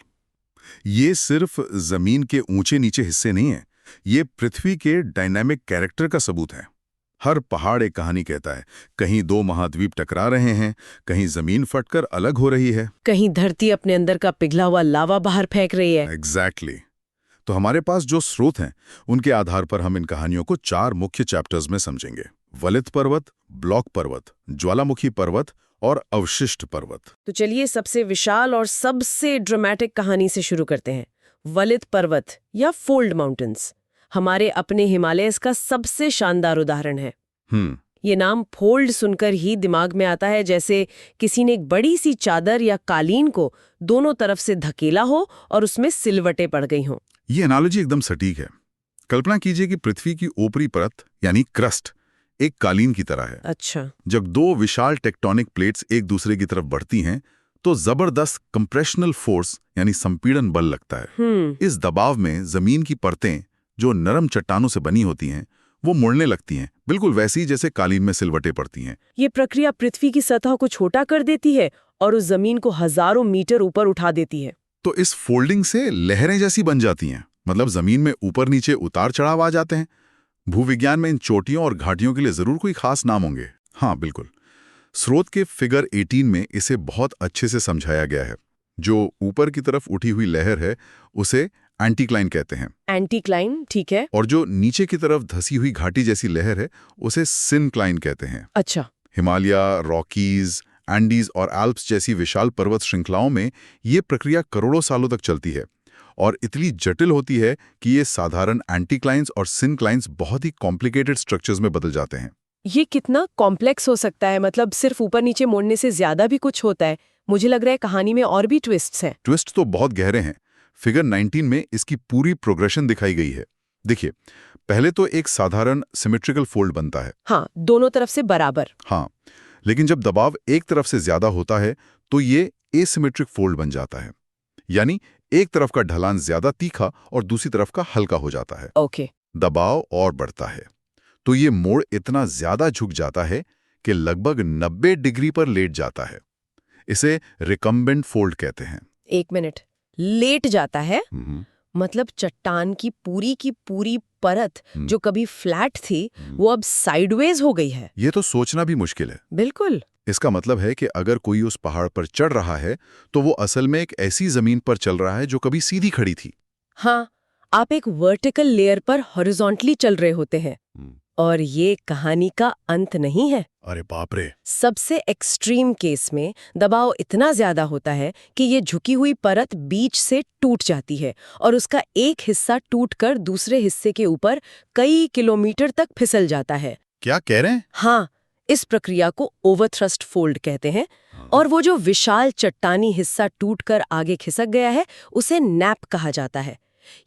ये सिर्फ जमीन के ऊंचे नीचे हिस्से नहीं है, ये पृथ्वी के डायनामिक कैरेक्टर का सबूत है। हर पहाड़ एक कहानी कहता है। कहीं दो महाद्वीप टकरा रहे हैं, कहीं जमीन फटकर अलग हो रही है, कहीं धरती अपने अंदर का पिघला हुआ लावा बाहर फेंक रही है। एग्जैक्टली। तो हमारे पास जो स्रोत हैं, उनके आधार पर हम इन कहानियों को 4 मुख्य चैप्टर्स में समझेंगे। वलित पर्वत, ब्लॉक पर्वत, ज्वालामुखी पर्वत और अवशिष्ट पर्वत। तो चलिए सबसे विशाल और सबसे ड्रामेटिक कहानी से शुरू करते हैं। वलित पर्वत या फोल्ड माउंटेन्स हमारे अपने हिमालयस का सबसे शानदार उदाहरण है। ये नाम फोल्ड सुनकर ही दिमाग में आता है जैसे किसी ने एक बड़ी सी चादर या कालीन को दोनों तरफ से धकेला हो और उसमें सिलवटें पड़ गई हों। ये एनालॉजी एकदम सटीक है। कल्पना कीजिए कि पृथ्वी की ऊपरी परत यानी क्रस्ट एक कालीन की तरह है। अच्छा। जब 2 विशाल टेक्टोनिक प्लेट्स एक दूसरे की तरफ बढ़ती हैं तो जबरदस्त कंप्रेशनल फोर्स यानी संपीड़न बल लगता है। इस दबाव में जमीन की परतें जो नरम चट्टानों से बनी होती हैं वो मुड़ने लगती हैं, बिल्कुल वैसी जैसे कालीन में सिलवटें पड़ती हैं। ये प्रक्रिया पृथ्वी की सतह को छोटा कर देती है और उस जमीन को हजारों मीटर ऊपर उठा देती है। तो इस फोल्डिंग से लहरें जैसी बन जाती हैं, मतलब जमीन में ऊपर नीचे उतार चढ़ाव आ जाते हैं। भूविज्ञान में इन चोटियों और घाटियों के लिए जरूर कोई खास नाम होंगे। हाँ बिल्कुल। स्रोत के फिगर 18 में इसे बहुत अच्छे से समझाया गया है। जो ऊपर की तरफ उठी हुई लहर है उसे एंटीक्लाइन कहते हैं। एंटीक्लाइन, ठीक है। और जो नीचे की तरफ धसी हुई घाटी जैसी लहर है उसे सिनक्लाइन कहते हैं। अच्छा। हिमालय, रॉकीज, एंडीज और एल्प्स जैसी विशाल पर्वत श्रृंखलाओं में ये प्रक्रिया करोड़ों सालों तक चलती है और इतनी जटिल होती है कि ये साधारण एंटीक्लाइंस और सिनक्लाइंस बहुत ही कॉम्प्लिकेटेड स्ट्रक्चर्स में बदल जाते हैं। ये कितना कॉम्प्लेक्स हो सकता है, मतलब सिर्फ ऊपर नीचे मोड़ने से ज्यादा भी कुछ होता है। मुझे लग रहा है कहानी में और भी ट्विस्ट्स हैं। ट्विस्ट तो बहुत गहरे हैं। फिगर 19 में इसकी पूरी प्रोग्रेशन दिखाई गई है। देखिए, पहले तो एक साधारण सिमेट्रिकल फोल्ड बनता है। हाँ, दोनों तरफ से बराबर। हाँ, लेकिन जब दबाव एक तरफ से ज्यादा होता है तो ये एसिमेट्रिक फोल्ड बन जाता है, यानी एक तरफ का ढलान ज्यादा तीखा और दूसरी तरफ का हल्का हो जाता है। ओके। दबाव और बढ़ता है तो ये मोड़ इतना ज्यादा झुक जाता है कि लगभग 90 डिग्री पर लेट जाता है। इसे रिकम्बेंट फोल्ड कहते हैं। एक मिनट, लेट जाता है? मतलब चट्टान की पूरी परत जो कभी फ्लैट थी वो अब साइडवेज हो गई है। ये तो सोचना भी मुश्किल है। बिल्कुल। इसका मतलब है कि अगर कोई उस पहाड़ पर चढ़ रहा है तो वो असल में एक ऐसी जमीन पर चल रहा है जो कभी सीधी खड़ी थी। हाँ, आप एक वर्टिकल लेयर पर हॉरिजॉन्टली चल रहे होते हैं। और ये कहानी का अंत नहीं है। अरे बाप रे। सबसे एक्सट्रीम केस में दबाव इतना ज्यादा होता है कि ये झुकी हुई परत बीच से टूट जाती है और उसका एक हिस्सा टूटकर दूसरे हिस्से के ऊपर कई किलोमीटर तक फिसल जाता है। क्या कह रहे हैं? हाँ, इस प्रक्रिया को ओवरथ्रस्ट फोल्ड कहते हैं। और वो जो विशाल चट्टानी हिस्सा टूटकर आगे खिसक गया है उसे नैप कहा जाता है।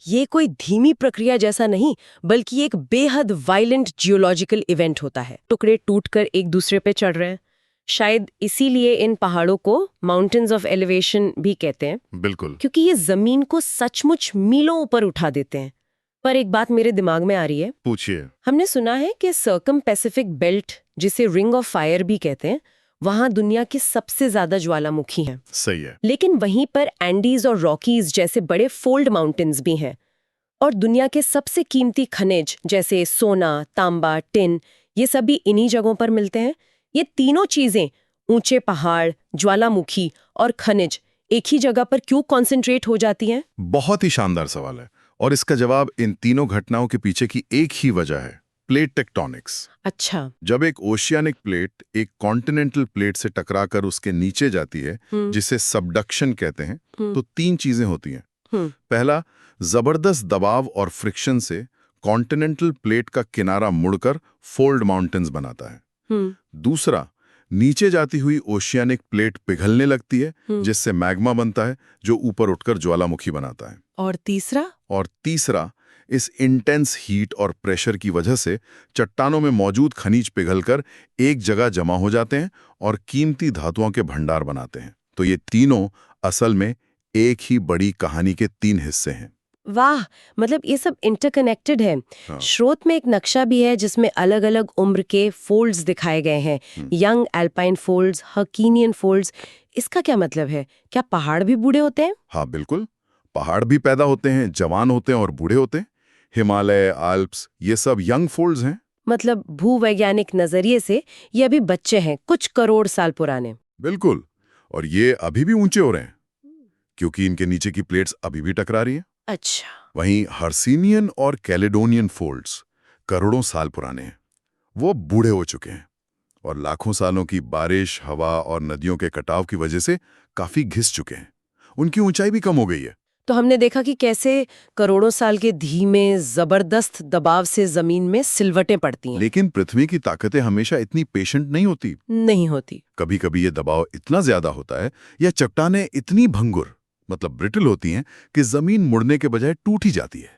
ये कोई धीमी प्रक्रिया जैसा नहीं, बल्कि एक बेहद वायलेंट जियोलॉजिकल इवेंट होता है। टुकड़े टूटकर एक दूसरे पे चढ़ रहे हैं, शायद इसीलिए इन पहाड़ों को माउंटेन्स ऑफ एलिवेशन भी कहते हैं, बिल्कुल। क्योंकि ये जमीन को सचमुच मीलों ऊपर उठा देते हैं। पर एक बात मेरे दिमाग में आ रही है। पूछिए। हमने सुना है कि सर्कम पैसिफिक बेल्ट, जिसे रिंग ऑफ फायर भी कहते हैं, वहां दुनिया के सबसे ज्यादा ज्वालामुखी हैं। सही है। लेकिन वहीं पर एंडीज और रॉकीज जैसे बड़े फोल्ड माउंटेन्स भी हैं। और दुनिया के सबसे कीमती खनिज जैसे सोना, तांबा, टिन, ये सभी इन्हीं जगहों पर मिलते हैं। ये तीनों चीजें, ऊंचे पहाड़, ज्वालामुखी और खनिज, एक ही जगह पर क्यों कॉन्सेंट्रेट हो जाती हैं? बहुत ही शानदार सवाल है, और इसका जवाब इन तीनों घटनाओं के पीछे की एक ही वजह है, प्लेट टेक्टोनिक्स। अच्छा। जब एक ओशियानिक प्लेट एक कॉन्टिनेंटल प्लेट से टकराकर उसके नीचे जाती है, जिसे सबडक्शन कहते हैं, तो तीन चीजें होती हैं। पहला, जबरदस्त दबाव और फ्रिक्शन से कॉन्टिनेंटल प्लेट का किनारा मुड़कर फोल्ड माउंटेन्स बनाता है। दूसरा, नीचे जाती हुई ओशियानिक प्लेट पिघलने लगती है, जिससे मैग्मा बनता है, जो ऊपर उठकर ज्वालामुखी बनाता है। और तीसरा, इस इंटेंस हीट और प्रेशर की वजह से चट्टानों में मौजूद खनिज पिघलकर एक जगह जमा हो जाते हैं और कीमती धातुओं के भंडार बनाते हैं। तो ये तीनों असल में एक ही बड़ी कहानी के तीन हिस्से हैं। वाह, मतलब ये सब इंटरकनेक्टेड है। हाँ। स्रोत में एक नक्शा भी है जिसमें अलग अलग उम्र के फोल्ड्स दिखाए गए हैं। Young Alpine folds, Hercynian folds. इसका क्या मतलब है? क्या पहाड़ भी बूढ़े होते हैं? हाँ बिल्कुल, पहाड़ भी पैदा होते हैं, जवान होते हैं और बूढ़े होते हैं। हिमालय, आल्प्स, ये सब यंग फोल्ड्स हैं। मतलब भूवैज्ञानिक नजरिए से ये अभी बच्चे हैं, कुछ करोड़ साल पुराने। बिल्कुल, और ये अभी भी ऊंचे हो रहे हैं, क्योंकि इनके नीचे की प्लेट्स अभी भी टकरा रही हैं। अच्छा। वहीं हर्सिनियन और कैलेडोनियन फोल्ड्स करोड़ों साल पुराने हैं, वो बूढ़े हो चुके हैं और लाखों सालों की बारिश, हवा और नदियों के कटाव की वजह से काफी घिस चुके हैं। उनकी ऊंचाई भी कम हो गई है। तो हमने देखा कि कैसे करोड़ों साल के धीमे जबरदस्त दबाव से जमीन में सिलवटें पड़ती हैं। लेकिन पृथ्वी की ताकतें हमेशा इतनी पेशेंट नहीं होती। कभी कभी ये दबाव इतना ज्यादा होता है या चट्टानें इतनी भंगुर, मतलब ब्रिटल होती हैं कि जमीन मुड़ने के बजाय टूट ही जाती है।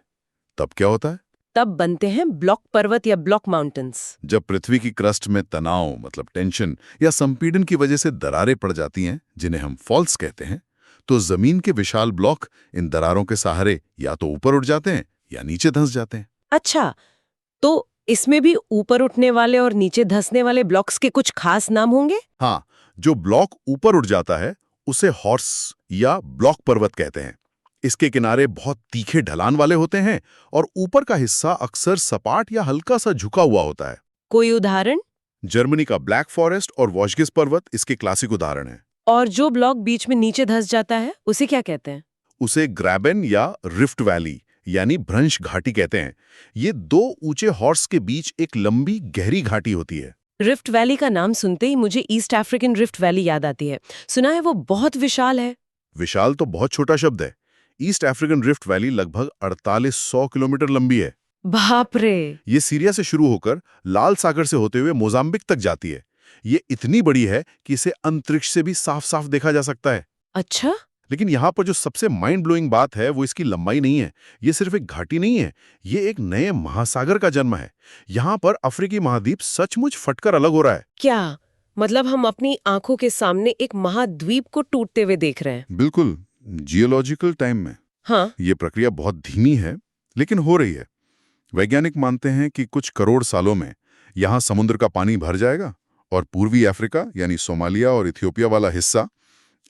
तब क्या होता है? तब बनते हैं ब्लॉक पर्वत या ब्लॉक माउंटेन्स। जब पृथ्वी की क्रस्ट में तनाव, मतलब टेंशन या संपीड़न की वजह से दरारें पड़ जाती हैं, जिन्हें हम फॉल्स कहते हैं, तो जमीन के विशाल ब्लॉक इन दरारों के सहारे या तो ऊपर उठ जाते हैं या नीचे धंस जाते हैं। अच्छा, तो इसमें भी ऊपर उठने वाले और नीचे धंसने वाले ब्लॉक्स के कुछ खास नाम होंगे? हाँ, जो ब्लॉक ऊपर उठ जाता है उसे हॉर्स या ब्लॉक पर्वत कहते हैं। इसके किनारे बहुत तीखे ढलान वाले होते हैं और ऊपर का हिस्सा अक्सर सपाट या हल्का सा झुका हुआ होता है। कोई उदाहरण? जर्मनी का ब्लैक फॉरेस्ट और वॉशगिस पर्वत इसके क्लासिक उदाहरण हैं। और जो ब्लॉक बीच में नीचे धंस जाता है उसे क्या कहते हैं? उसे ग्रैबन या रिफ्ट वैली यानी भ्रंश घाटी कहते हैं। ये दो ऊंचे हॉर्स के बीच एक लंबी गहरी घाटी होती है। रिफ्ट वैली का नाम सुनते ही मुझे ईस्ट अफ्रीकन रिफ्ट वैली याद आती है। सुना है वो बहुत विशाल है। विशाल तो बहुत छोटा शब्द है। ईस्ट अफ्रीकन रिफ्ट वैली लगभग 4800 किलोमीटर लंबी है। बाप रे! ये सीरिया से शुरू होकर लाल सागर से होते हुए मोजाम्बिक तक जाती है। ये इतनी बड़ी है कि इसे अंतरिक्ष से भी साफ साफ देखा जा सकता है। अच्छा? लेकिन यहाँ पर जो सबसे माइंड ब्लोइंग बात है वो इसकी लंबाई नहीं है। ये सिर्फ एक घाटी नहीं है, ये एक नए महासागर का जन्म है। यहाँ पर अफ्रीकी महाद्वीप सचमुच फटकर अलग हो रहा है। क्या मतलब हम अपनी आंखों के सामने एक महाद्वीप को टूटते हुए देख रहे हैं? बिल्कुल, जियोलॉजिकल टाइम में हाँ। ये प्रक्रिया बहुत धीमी है, लेकिन हो रही है। वैज्ञानिक मानते हैं कि कुछ करोड़ सालों में यहाँ समुद्र का पानी भर जाएगा और पूर्वी अफ्रीका यानी सोमालिया और इथियोपिया वाला हिस्सा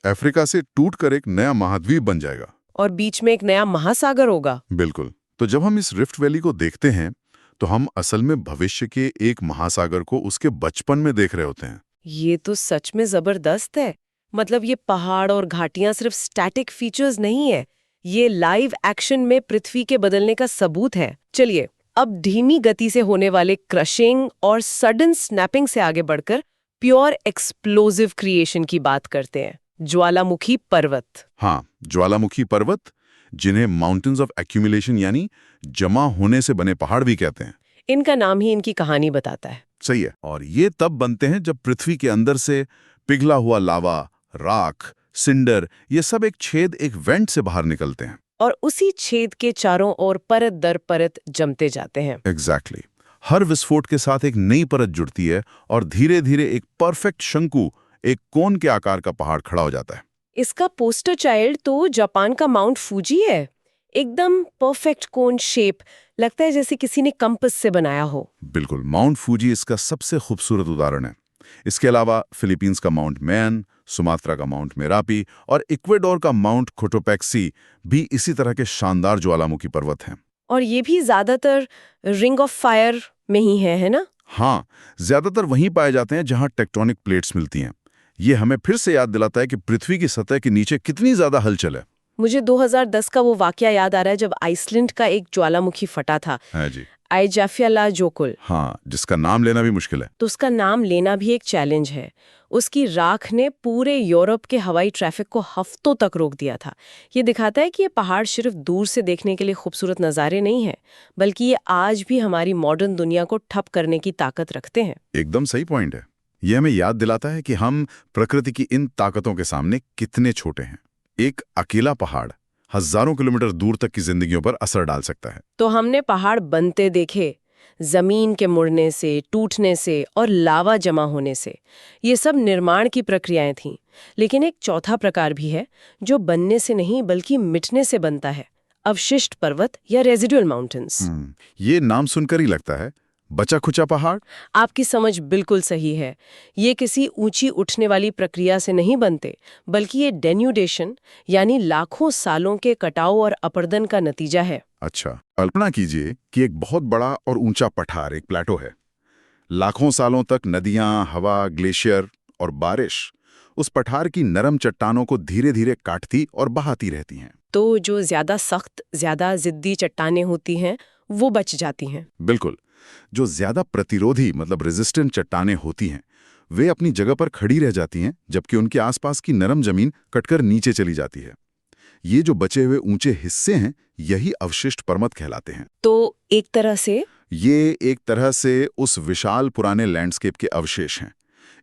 अफ्रीका से टूटकर एक नया महाद्वीप बन जाएगा। और बीच में एक नया महासागर होगा। बिल्कुल। तो जब हम इस रिफ्ट वैली को देखते हैं तो हम असल में भविष्य के एक महासागर को उसके बचपन में देख रहे होते हैं। ये तो सच में जबरदस्त है। मतलब ये पहाड़ और घाटियां सिर्फ स्टैटिक फीचर्स नहीं है, ये लाइव एक्शन में पृथ्वी के बदलने का सबूत है। चलिए अब धीमी गति से होने वाले क्रशिंग और सडन स्नैपिंग से आगे बढ़कर प्योर एक्सप्लोसिव क्रिएशन की बात करते हैं। ज्वालामुखी पर्वत। हाँ, ज्वालामुखी पर्वत, जिन्हें माउंटेन्स ऑफ एक्यूमुलेशन यानी जमा होने से बने पहाड़ भी कहते हैं। इनका नाम ही इनकी कहानी बताता है। सही है। और ये तब बनते हैं जब पृथ्वी के अंदर से पिघला हुआ लावा, राख, सिंडर, ये सब एक छेद, एक वेंट से बाहर निकलते हैं और उसी छेद के चारों ओर परत दर परत जमते जाते हैं। एग्जैक्टली। हर विस्फोट के साथ एक नई परत जुड़ती है और धीरे धीरे एक परफेक्ट शंकु, एक कोन के आकार का पहाड़ खड़ा हो जाता है। इसका पोस्टर चाइल्ड तो जापान का माउंट फूजी है। एकदम परफेक्ट कोन शेप, लगता है जैसे किसी ने कंपास से बनाया हो। बिल्कुल, माउंट फूजी इसका सबसे खूबसूरत उदाहरण है। इसके अलावा फिलीपींस का माउंट मैन, सुमात्रा का माउंट मेरापी और इक्वेडोर का माउंट कोटोपेक्सी भी इसी तरह के शानदार ज्वालामुखी पर्वत हैं। और ये भी ज्यादातर रिंग ऑफ फायर में ही है ना? हाँ, ज्यादातर वहीं पाए जाते हैं जहां टेक्टोनिक प्लेट्स मिलती हैं। ये हमें फिर से याद दिलाता है कि पृथ्वी की सतह के नीचे कितनी ज्यादा हलचल है। मुझे 2010 का वो वाकया याद आ रहा है जब आइसलैंड का एक ज्वालामुखी फटा था। हाँ जी। आइजाफ्यालाजोकुल। हाँ, जिसका नाम लेना भी मुश्किल है। तो उसका नाम लेना भी एक चैलेंज है। उसकी राख ने पूरे यूरोप के हवाई ट्रैफिक को हफ्तों तक रोक दिया था। ये दिखाता है कि ये पहाड़ सिर्फ दूर से देखने के लिए खूबसूरत नज़ारे नहीं हैं, बल्कि ये आज भी हमारी मॉडर्न दुनिया को ठप करने की ताकत रखते हैं। एकदम सही पॉइंट है। ये हमें याद दिलाता है कि हम प्रकृति की इन ताकतों के सामने कितने छोटे हैं। एक अकेला पहाड़ हजारों किलोमीटर दूर तक की जिंदगियों पर असर डाल सकता है। तो हमने पहाड़ बनते देखे, जमीन के मुड़ने से, टूटने से और लावा जमा होने से। ये सब निर्माण की प्रक्रियाएं थीं। लेकिन एक चौथा प्रकार भी है जो बनने से नहीं बल्कि मिटने से बनता है, अवशिष्ट पर्वत या रेजिडुअल माउंटेन्स। ये नाम सुनकर ही लगता है बचा खुचा पहाड़। आपकी समझ बिल्कुल सही है। ये किसी ऊंची उठने वाली प्रक्रिया से नहीं बनते, बल्कि ये डेन्यूडेशन यानी लाखों सालों के कटाव और अपरदन का नतीजा है। अच्छा, कल्पना कीजिए कि एक बहुत बड़ा और ऊंचा पठार, एक प्लेटो है। लाखों सालों तक नदियां, हवा, ग्लेशियर और बारिश उस पठार की नरम चट्टानों को धीरे धीरे काटती और बहाती रहती हैं। तो जो ज्यादा सख्त, ज्यादा जिद्दी चट्टानें होती हैं, वो बच जाती हैं। बिल्कुल, जो ज्यादा प्रतिरोधी मतलब रेजिस्टेंट चट्टानें होती हैं, वे अपनी जगह पर खड़ी रह जाती हैं, जबकि उनके आसपास की नरम जमीन कटकर नीचे चली जाती है। ये जो बचे हुए ऊंचे हिस्से हैं, यही अवशिष्ट पर्वत कहलाते हैं। तो एक तरह से उस विशाल पुराने लैंडस्केप के अवशेष हैं।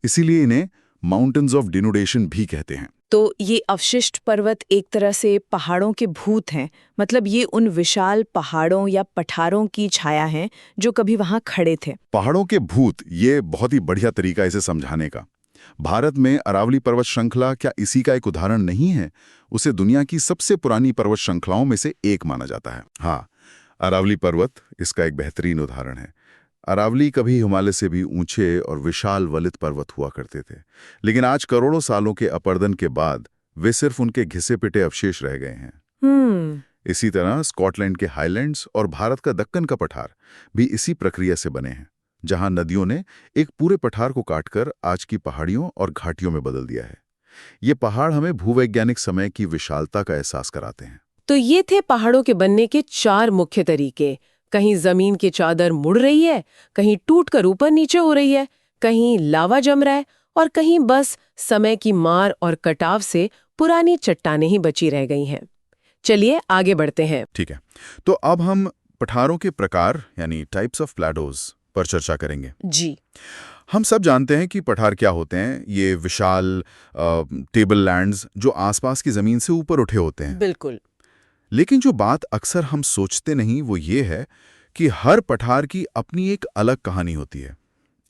इसीलिए इन्हें माउंटेन्स ऑफ डिनुडेशन भी कहते हैं। तो ये अवशिष्ट पर्वत एक तरह से पहाड़ों के भूत हैं, मतलब ये उन विशाल पहाड़ों या पठारों की छाया है जो कभी वहां खड़े थे। पहाड़ों के भूत, ये बहुत ही बढ़िया तरीका इसे समझाने का। भारत में अरावली पर्वत श्रृंखला क्या इसी का एक उदाहरण नहीं है? उसे दुनिया की सबसे पुरानी पर्वत श्रृंखलाओं में से एक माना जाता है। हाँ, अरावली पर्वत इसका एक बेहतरीन उदाहरण है। अरावली कभी हिमालय से भी ऊंचे और विशाल वलित पर्वत हुआ करते थे, लेकिन आज करोड़ों सालों के अपरदन के बाद वे सिर्फ उनके घिसे पिटे अवशेष रह गए हैं। इसी तरह स्कॉटलैंड के हाईलैंड्स और भारत का दक्कन का पठार भी इसी प्रक्रिया से बने हैं, जहां नदियों ने एक पूरे पठार को काटकर आज की पहाड़ियों और घाटियों में बदल दिया है। ये पहाड़ हमें भूवैज्ञानिक समय की विशालता का एहसास कराते हैं। तो ये थे पहाड़ों के बनने के 4 मुख्य तरीके। कहीं जमीन की चादर मुड़ रही है, कहीं टूटकर ऊपर नीचे हो रही है, कहीं लावा जम रहा है और कहीं बस समय की मार और कटाव से पुरानी चट्टानें ही बची रह गई हैं। चलिए आगे बढ़ते हैं। ठीक है, तो अब हम पठारों के प्रकार यानी टाइप्स ऑफ प्लेटोज पर चर्चा करेंगे। जी, हम सब जानते हैं कि पठार क्या होते हैं। ये विशाल टेबल लैंड्स जो आसपास की जमीन से ऊपर उठे होते हैं। बिल्कुल। लेकिन जो बात अक्सर हम सोचते नहीं वो ये है कि हर पठार की अपनी एक अलग कहानी होती है,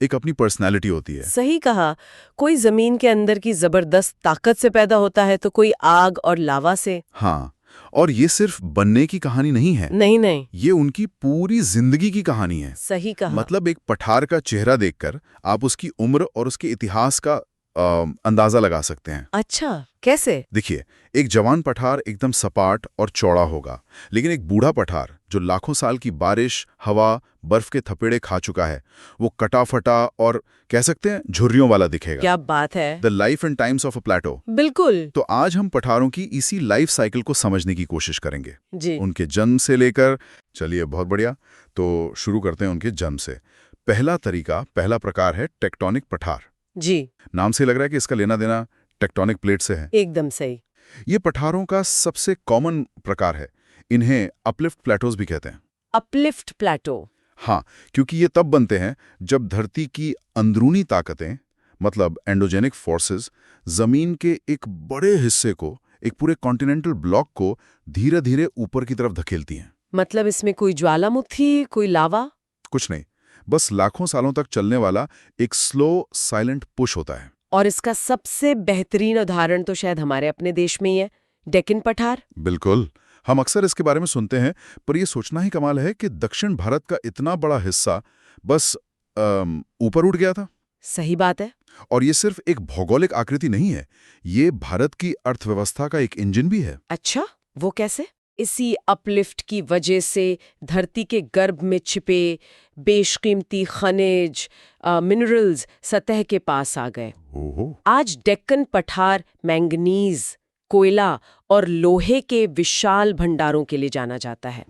एक अपनी पर्सनैलिटी होती है। सही कहा। कोई जमीन के अंदर की जबरदस्त ताकत से पैदा होता है तो कोई आग और लावा से। हाँ, और ये सिर्फ बनने की कहानी नहीं है। नहीं, ये उनकी पूरी जिंदगी की कहानी है। सही कहा। मतलब एक पठार का चेहरा देखकर आप उसकी उम्र और उसके इतिहास का अंदाजा लगा सकते हैं। अच्छा, कैसे? देखिए, एक जवान पठार एकदम सपाट और चौड़ा होगा, लेकिन एक बूढ़ा पठार जो लाखों साल की बारिश, हवा, बर्फ के थपेड़े खा चुका है, वो कटा फटा और कह सकते हैं झुर्रियों वाला दिखेगा। क्या बात है। The life and times of a Plato. बिल्कुल। तो आज हम पठारों की इसी लाइफ साइकिल को समझने की कोशिश करेंगे, जी। उनके जन्म से लेकर। चलिए, बहुत बढ़िया, तो शुरू करते हैं उनके जन्म से। पहला प्रकार है टेक्टोनिक पठार। जी, नाम से लग रहा है कि इसका लेना देना टेक्टोनिक प्लेट से है। एकदम सही। ये पठारों का सबसे कॉमन प्रकार है। इन्हें अपलिफ्ट प्लेटोज भी कहते हैं। अपलिफ्ट प्लेटो। हाँ, क्योंकि ये तब बनते हैं जब धरती की अंदरूनी ताकतें, मतलब एंडोजेनिक फोर्सेस, जमीन के एक बड़े हिस्से को, एक पूरे कॉन्टिनेंटल ब्लॉक को धीरे धीरे ऊपर की तरफ धकेलती हैं। मतलब इसमें कोई ज्वालामुखी, कोई लावा? कुछ नहीं, बस लाखों सालों तक चलने वाला एक स्लो साइलेंट पुश होता है। और इसका सबसे बेहतरीन उदाहरण तो शायद हमारे अपने देश में ही है, डेक्कन पठार। बिल्कुल, हम अक्सर इसके बारे में सुनते हैं, पर यह सोचना ही कमाल है कि दक्षिण भारत का इतना बड़ा हिस्सा बस ऊपर उठ गया था। सही बात है। और ये सिर्फ एक भौगोलिक आकृति नहीं है, ये भारत की अर्थव्यवस्था का एक इंजन भी है। अच्छा, वो कैसे? इसी अपलिफ्ट की वजह से धरती के गर्भ में छिपे बेशकीमती खनिज, मिनरल्स सतह के पास आ गए। ओहो। आज डेक्कन पठार मैंगनीज, कोयला और लोहे के विशाल भंडारों के लिए जाना जाता है।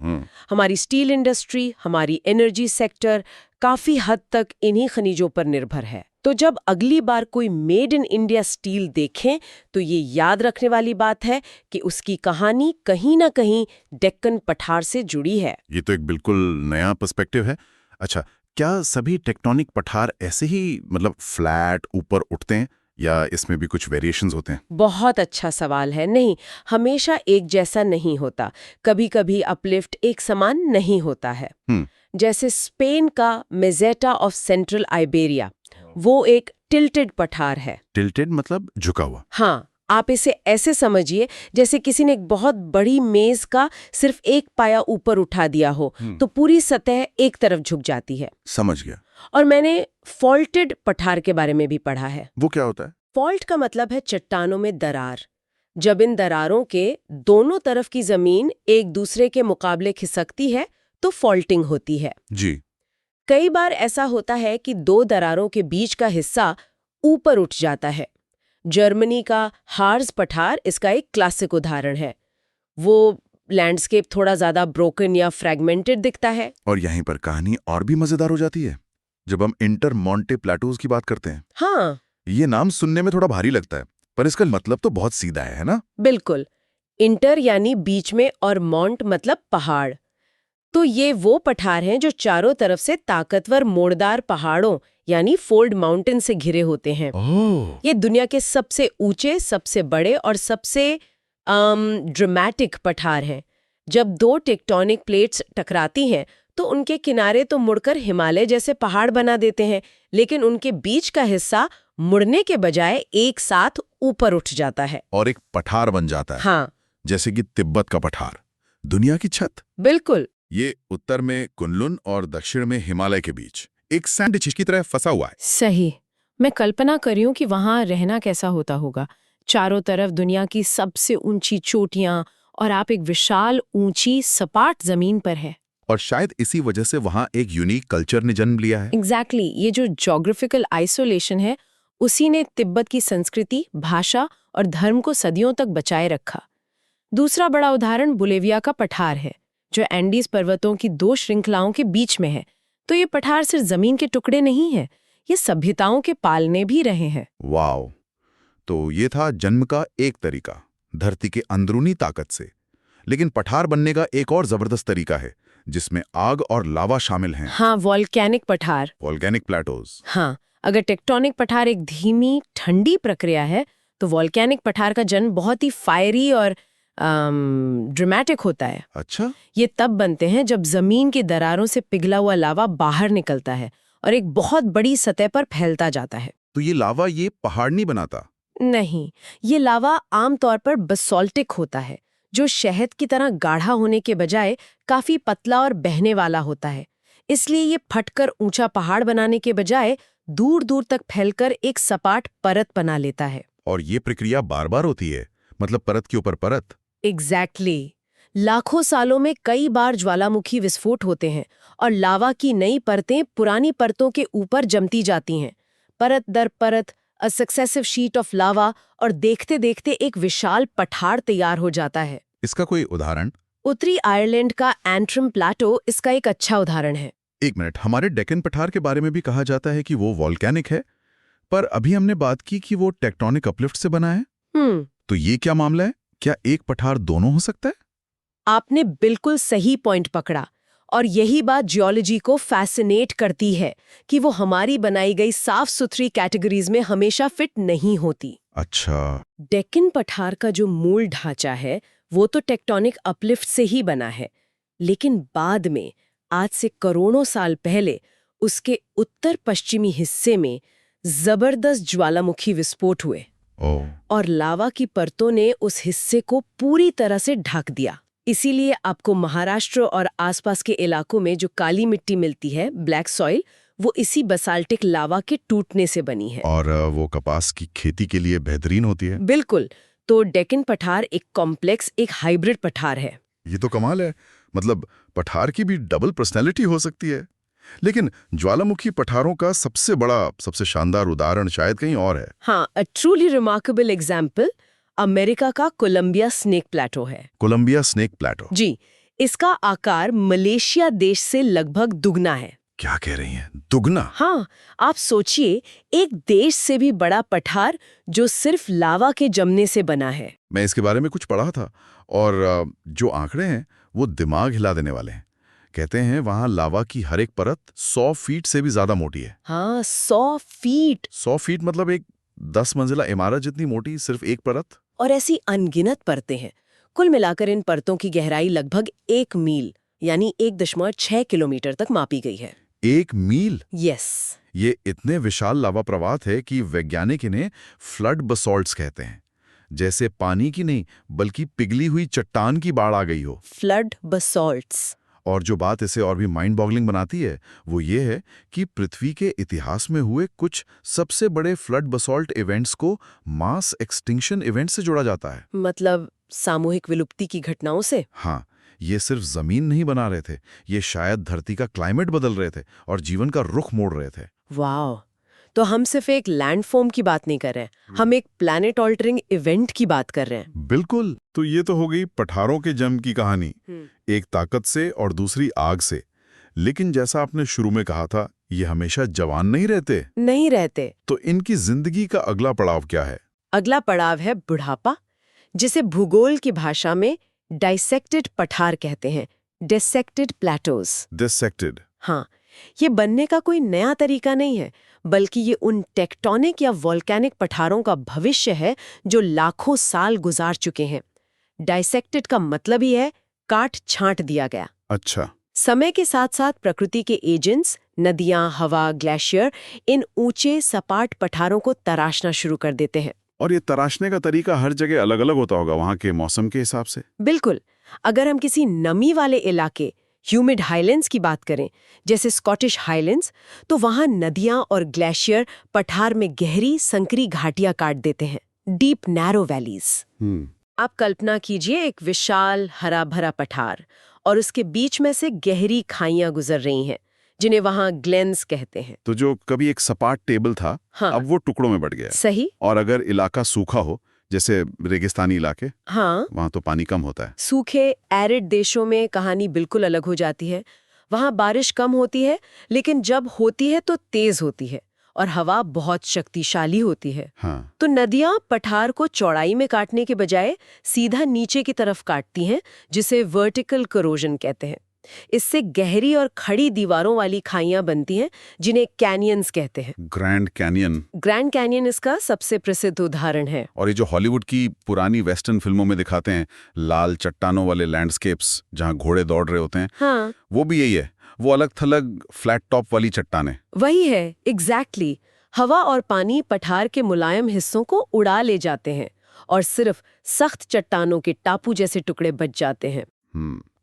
हमारी स्टील इंडस्ट्री, हमारी एनर्जी सेक्टर काफी हद तक इन्हीं खनिजों पर निर्भर है। तो जब अगली बार कोई मेड इन इंडिया स्टील देखें तो ये याद रखने वाली बात है कि उसकी कहानी कहीं ना कहीं डेक्कन पठार से जुड़ी है। ये तो एक बिल्कुल नया पर्सपेक्टिव है। अच्छा, क्या सभी टेक्टोनिक पठार ऐसे ही मतलब फ्लैट ऊपर उठते हैं या इसमें भी कुछ वेरिएशंस होते हैं? बहुत अच्छा सवाल है। नहीं, हमेशा एक जैसा नहीं होता। कभी कभी अपलिफ्ट एक समान नहीं होता है। जैसे स्पेन का मेजेटा ऑफ सेंट्रल आइबेरिया, वो एक टिल्टेड पठार है। टिल्टेड मतलब झुका हुआ? हाँ, आप इसे ऐसे समझिए जैसे किसी ने एक बहुत बड़ी मेज का सिर्फ एक पाया ऊपर उठा दिया हो तो पूरी सतह एक तरफ झुक जाती है। समझ गया। और मैंने फॉल्टेड पठार के बारे में भी पढ़ा है। वो क्या होता है? फॉल्ट का मतलब है चट्टानों में दरार। जब इन दरारों के दोनों तरफ की जमीन एक दूसरे के मुकाबले खिसकती है तो फॉल्टिंग होती है। जी। कई बार ऐसा होता है कि दो दरारों के बीच का हिस्सा ऊपर उठ जाता है। जर्मनी का हार्ज पठार इसका एक क्लासिक उदाहरण है। वो लैंडस्केप थोड़ा ज्यादा ब्रोकन या फ्रैगमेंटेड दिखता है। और यहीं पर कहानी और भी मजेदार हो जाती है जब हम इंटर मॉन्टे प्लेटोज की बात करते हैं। हाँ, ये नाम सुनने में थोड़ा भारी लगता है, पर इसका मतलब तो बहुत सीधा है ना? बिल्कुल। इंटर यानी बीच में और मॉन्ट मतलब पहाड़। तो ये वो पठार हैं जो चारों तरफ से ताकतवर मोड़दार पहाड़ों यानी फोल्ड माउंटेन से घिरे होते हैं। ये दुनिया के सबसे ऊंचे, सबसे बड़े और सबसे ड्रामेटिक पठार हैं। जब दो टेक्टोनिक प्लेट्स टकराती हैं तो उनके किनारे तो मुड़कर हिमालय जैसे पहाड़ बना देते हैं, लेकिन उनके बीच का हिस्सा मुड़ने के बजाय एक साथ ऊपर उठ जाता है और एक पठार बन जाता है। हाँ, जैसे कि तिब्बत का पठार, दुनिया की छत। बिल्कुल। ये उत्तर में कुनलुन और दक्षिण में हिमालय के बीच एक सैंडविच की तरह फंसा हुआ है। सही। मैं कल्पना कर रही हूं कि वहां रहना कैसा होता होगा। चारों तरफ दुनिया की सबसे ऊंची चोटियां और आप एक विशाल ऊंची सपाट जमीन पर है। और शायद इसी वजह से वहां एक यूनिक कल्चर ने जन्म लिया है। एग्जैक्टली। ये जो ज्योग्राफिकल आइसोलेशन है उसी ने तिब्बत की संस्कृति, भाषा और धर्म को सदियों तक बचाए रखा। दूसरा बड़ा उदाहरण बोलिविया का पठार है जो एंडीज पर्वतों की दो श्रृंखलाओं के बीच में है। तो ये पठार सिर्फ जमीन के टुकड़े नहीं है, ये सभ्यताओं के पालने भी रहे हैं। वाओ! तो ये था जन्म का एक तरीका, धरती के अंदरूनी ताकत से। लेकिन पठार बनने का एक और जबरदस्त तरीका है जिसमें आग और लावा शामिल हैं। हाँ, वॉल्केनिक पठार। Volcanic Plato's. हाँ, अगर टेक्टोनिक पठार एक धीमी ठंडी प्रक्रिया है तो वॉल्केनिक पठार का जन्म बहुत ही फायरी और ड्रामेटिक होता है। अच्छा। ये तब बनते हैं जब जमीन की दरारों से पिघला हुआ लावा बाहर निकलता है और एक बहुत बड़ी सतह पर फैलता जाता है। तो ये लावा ये पहाड़ नहीं बनाता? नहीं, ये लावा आमतौर पर बसोल्टिक होता है जो शहद की तरह गाढ़ा होने के बजाय काफी पतला और बहने वाला होता है। इसलिए ये फटकर ऊंचा पहाड़ बनाने के बजाय दूर दूर तक फैलकर एक सपाट परत बना लेता है। और ये प्रक्रिया बार बार होती है, मतलब परत के ऊपर परत? एग्जैक्टली। लाखों सालों में कई बार ज्वालामुखी विस्फोट होते हैं और लावा की नई परतें पुरानी परतों के ऊपर जमती जाती हैं, परत दर परत, अ सक्सेसिव शीट ऑफ लावा, और देखते देखते एक विशाल पठार तैयार हो जाता है। इसका कोई उदाहरण? उत्तरी आयरलैंड का एंट्रम प्लाटो इसका एक अच्छा उदाहरण है। एक मिनट, हमारे डेक्कन पठार के बारे में भी कहा जाता है कि वो वॉल्केनिक है, पर अभी हमने बात की कि वो टेक्टोनिक अपलिफ्ट से बना है। तो ये क्या मामला है? क्या एक पठार दोनों हो सकता है? आपने बिल्कुल सही पॉइंट पकड़ा, और यही बात जियोलॉजी को फैसिनेट करती है कि वो हमारी बनाई गई साफ सुथरी कैटेगरीज में हमेशा फिट नहीं होती। अच्छा। डेक्कन पठार का जो मूल ढांचा है वो तो टेक्टोनिक अपलिफ्ट से ही बना है, लेकिन बाद में, आज से करोड़ों साल पहले, उसके उत्तर पश्चिमी हिस्से में जबरदस्त ज्वालामुखी विस्फोट हुए ओह, और लावा की परतों ने उस हिस्से को पूरी तरह से ढक दिया। इसीलिए आपको महाराष्ट्र और आसपास के इलाकों में जो काली मिट्टी मिलती है, ब्लैक सॉइल, वो इसी बसाल्टिक लावा के टूटने से बनी है। और वो कपास की खेती के लिए बेहतरीन होती है। बिल्कुल। तो डेक्कन पठार एक कॉम्प्लेक्स, एक हाइब्रिड पठार है। ये तो कमाल है। मतलब पठार की भी डबल पर्सनैलिटी हो सकती है। लेकिन ज्वालामुखी पठारों का सबसे बड़ा, सबसे शानदार उदाहरण शायद कहीं और है। हाँ, a truly remarkable example America का कोलंबिया स्नेक प्लेटो है। कोलंबिया स्नेक प्लेटो। जी, इसका आकार मलेशिया देश से लगभग दुगना है। क्या कह रही हैं? दुगना? हाँ, आप सोचिए, एक देश से भी बड़ा पठार जो सिर्फ लावा के जमने से बना है। मैं इसके बारे में कुछ पढ़ा था और जो आंकड़े हैं वो दिमाग हिला देने वाले हैं। कहते हैं वहां लावा की हर एक परत 100 फीट से भी ज्यादा मोटी है। हाँ, 100 फीट। 100 फीट मतलब एक 10 मंजिला इमारत जितनी मोटी, सिर्फ एक परत। और ऐसी अनगिनत परतें हैं। कुल मिलाकर इन परतों की गहराई लगभग 1 मील यानी 1.6 किलोमीटर तक मापी गई है। 1 मील? यस। ये इतने विशाल लावा प्रवाह है कि वैज्ञानिक इन्हें फ्लड बसॉल्ट्स कहते हैं। जैसे पानी की नहीं बल्कि पिघली हुई चट्टान की बाढ़ आ गई हो। फ्लड बसॉल्ट्स। और जो बात इसे और भी माइंड बॉगलिंग बनाती है वो ये है कि पृथ्वी के इतिहास में हुए कुछ सबसे बड़े फ्लड बसॉल्ट इवेंट्स को मास एक्सटिंक्शन इवेंट से जोड़ा जाता है। मतलब सामूहिक विलुप्ति की घटनाओं से। हाँ, ये सिर्फ जमीन नहीं बना रहे थे, ये शायद धरती का क्लाइमेट बदल रहे थे और जीवन का रुख मोड़ रहे थे। वाह, तो हम सिर्फ एक लैंडफॉर्म की बात नहीं कर रहे हैं, हम एक प्लैनेट ऑल्टरिंग इवेंट की बात कर रहे हैं। बिल्कुल। तो ये तो हो गई पठारों के जन्म की कहानी, एक ताकत से और दूसरी आग से। लेकिन जैसा आपने शुरू में कहा था, ये हमेशा जवान नहीं रहते। तो इनकी जिंदगी का अगला पड़ाव क्या है? अगला पड़ाव है बुढ़ापा, जिसे भूगोल की भाषा में डाइसेक्टेड पठार कहते हैं, डिसेक्टेड प्लेटोज। डिसेक्टेड? हाँ, ये बनने का कोई नया तरीका नहीं है, बल्कि ये उन टेक्टोनिक या वोल्केनिक पठारों का भविष्य है जो लाखों साल गुजार चुके हैं। डाइसेक्टेड का मतलब ही है काट छांट दिया गया। अच्छा। समय के साथ साथ प्रकृति के एजेंट्स, नदियां, हवा, ग्लेशियर, इन ऊंचे सपाट पठारों को तराशना शुरू कर देते हैं। और ये तराशने का तरीका हर जगह अलग अलग होता होगा, वहां के मौसम के हिसाब से। बिल्कुल। अगर हम किसी नमी वाले इलाके, ह्यूमिड हाईलैंड्स की बात करें, जैसे स्कॉटिश हाईलैंड्स, तो वहां नदियां और ग्लेशियर पठार में गहरी संकरी घाटियां काट देते हैं, डीप नैरो वैलीज। आप कल्पना कीजिए एक विशाल हरा भरा पठार और उसके बीच में से गहरी खाइयां गुजर रही हैं, जिन्हें वहां ग्लेन्स कहते हैं। तो जो कभी एक सपाट टेबल था, हाँ, अब वो टुकड़ों में बढ़ गया। सही। और अगर इलाका सूखा हो, जैसे रेगिस्तानी इलाके, हाँ, वहां तो पानी कम होता है। सूखे एरिड देशों में कहानी बिल्कुल अलग हो जाती है। वहां बारिश कम होती है, लेकिन जब होती है तो तेज होती है और हवा बहुत शक्तिशाली होती है। हाँ। तो नदियां पठार को चौड़ाई में काटने के बजाय सीधा नीचे की तरफ काटती हैं, जिसे वर्टिकल करोजन कहते हैं। इससे गहरी और खड़ी दीवारों वाली खाइयां बनती हैं, जिन्हें कैनियंस कहते हैं। Grand canyon? ग्रैंड कैनियन इसका सबसे प्रसिद्ध उदाहरण है। और ये जो हॉलीवुड की पुरानी वेस्टर्न फिल्मों में दिखाते हैं, लाल चट्टानों वाले लैंडस्केप्स जहां घोड़े दौड़ रहे होते हैं, हाँ, वो भी यही है। वो अलग थलग फ्लैट टॉप वाली चट्टानें। वही है, एग्जैक्टली। हवा और पानी पठार के मुलायम हिस्सों को उड़ा ले जाते हैं और सिर्फ सख्त चट्टानों के टापू जैसे टुकड़े बच जाते हैं।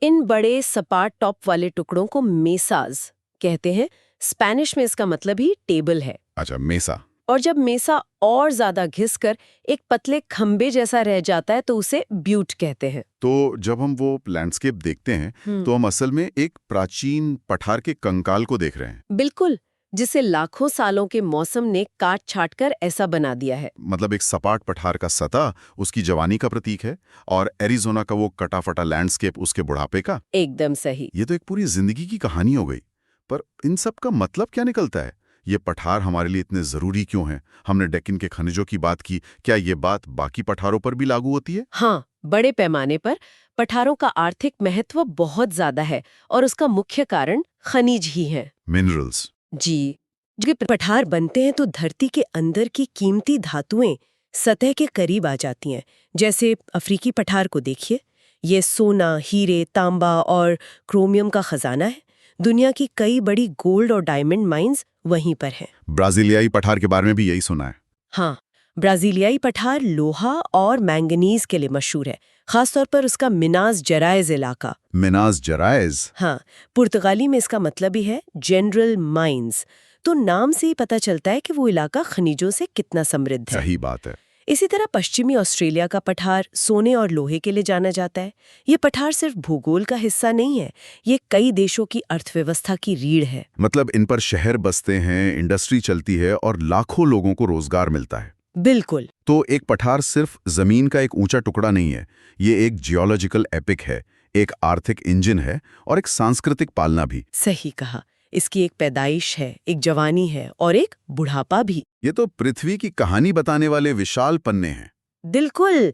इन बड़े सपाट टॉप वाले टुकड़ों को मेसाज कहते हैं। स्पेनिश में इसका मतलब ही टेबल है। अच्छा, मेसा। और जब मेसा और ज्यादा घिसकर एक पतले खंबे जैसा रह जाता है तो उसे ब्यूट कहते हैं। तो जब हम वो लैंडस्केप देखते हैं तो हम असल में एक प्राचीन पठार के कंकाल को देख रहे हैं। बिल्कुल, जिसे लाखों सालों के मौसम ने काट छाट कर ऐसा बना दिया है। मतलब एक सपाट पठार का सतह उसकी जवानी का प्रतीक है और एरिज़ोना का वो कटा-फटा लैंडस्केप उसके बुढ़ापे का। एकदम सही। ये तो एक पूरी जिंदगी की कहानी हो गई। पर इन सब का मतलब क्या निकलता है? ये पठार हमारे लिए इतने जरूरी क्यों हैं? हमने डेक्कन के खनिजों की बात की, क्या ये बात बाकी पठारों पर भी लागू होती है? हाँ, बड़े पैमाने पर पठारों का आर्थिक महत्व बहुत ज्यादा है और उसका मुख्य कारण खनिज ही है। मिनरल्स। जी, जब पठार बनते हैं तो धरती के अंदर की कीमती धातुएं सतह के करीब आ जाती हैं। जैसे अफ्रीकी पठार को देखिए, ये सोना, हीरे, तांबा और क्रोमियम का खजाना है दुनिया की कई बड़ी गोल्ड और डायमंड माइंस वहीं पर हैं। ब्राजीलियाई पठार के बारे में भी यही सुना है। हाँ, ब्राजीलियाई पठार लोहा और मैंगनीज के लिए मशहूर है, खासतौर पर उसका मिनास जेराइज इलाका। मिनास जेराइज? हाँ, पुर्तगाली में इसका मतलब ही है जनरल माइंस। तो नाम से ही पता चलता है कि वो इलाका खनिजों से कितना समृद्ध है। सही बात है। इसी तरह पश्चिमी ऑस्ट्रेलिया का पठार सोने और लोहे के लिए जाना जाता है। ये पठार सिर्फ भूगोल का हिस्सा नहीं है, ये कई देशों की अर्थव्यवस्था की रीढ़ है। मतलब इन पर शहर बसते हैं, इंडस्ट्री चलती है और लाखों लोगों को रोजगार मिलता है। बिल्कुल। तो एक पठार सिर्फ जमीन का एक ऊंचा टुकड़ा नहीं है, ये एक जियोलॉजिकल एपिक है, एक आर्थिक इंजन है और एक सांस्कृतिक पालना भी। सही कहा। इसकी एक पैदाइश है, एक जवानी है और एक बुढ़ापा भी। ये तो पृथ्वी की कहानी बताने वाले विशाल पन्ने हैं। बिल्कुल,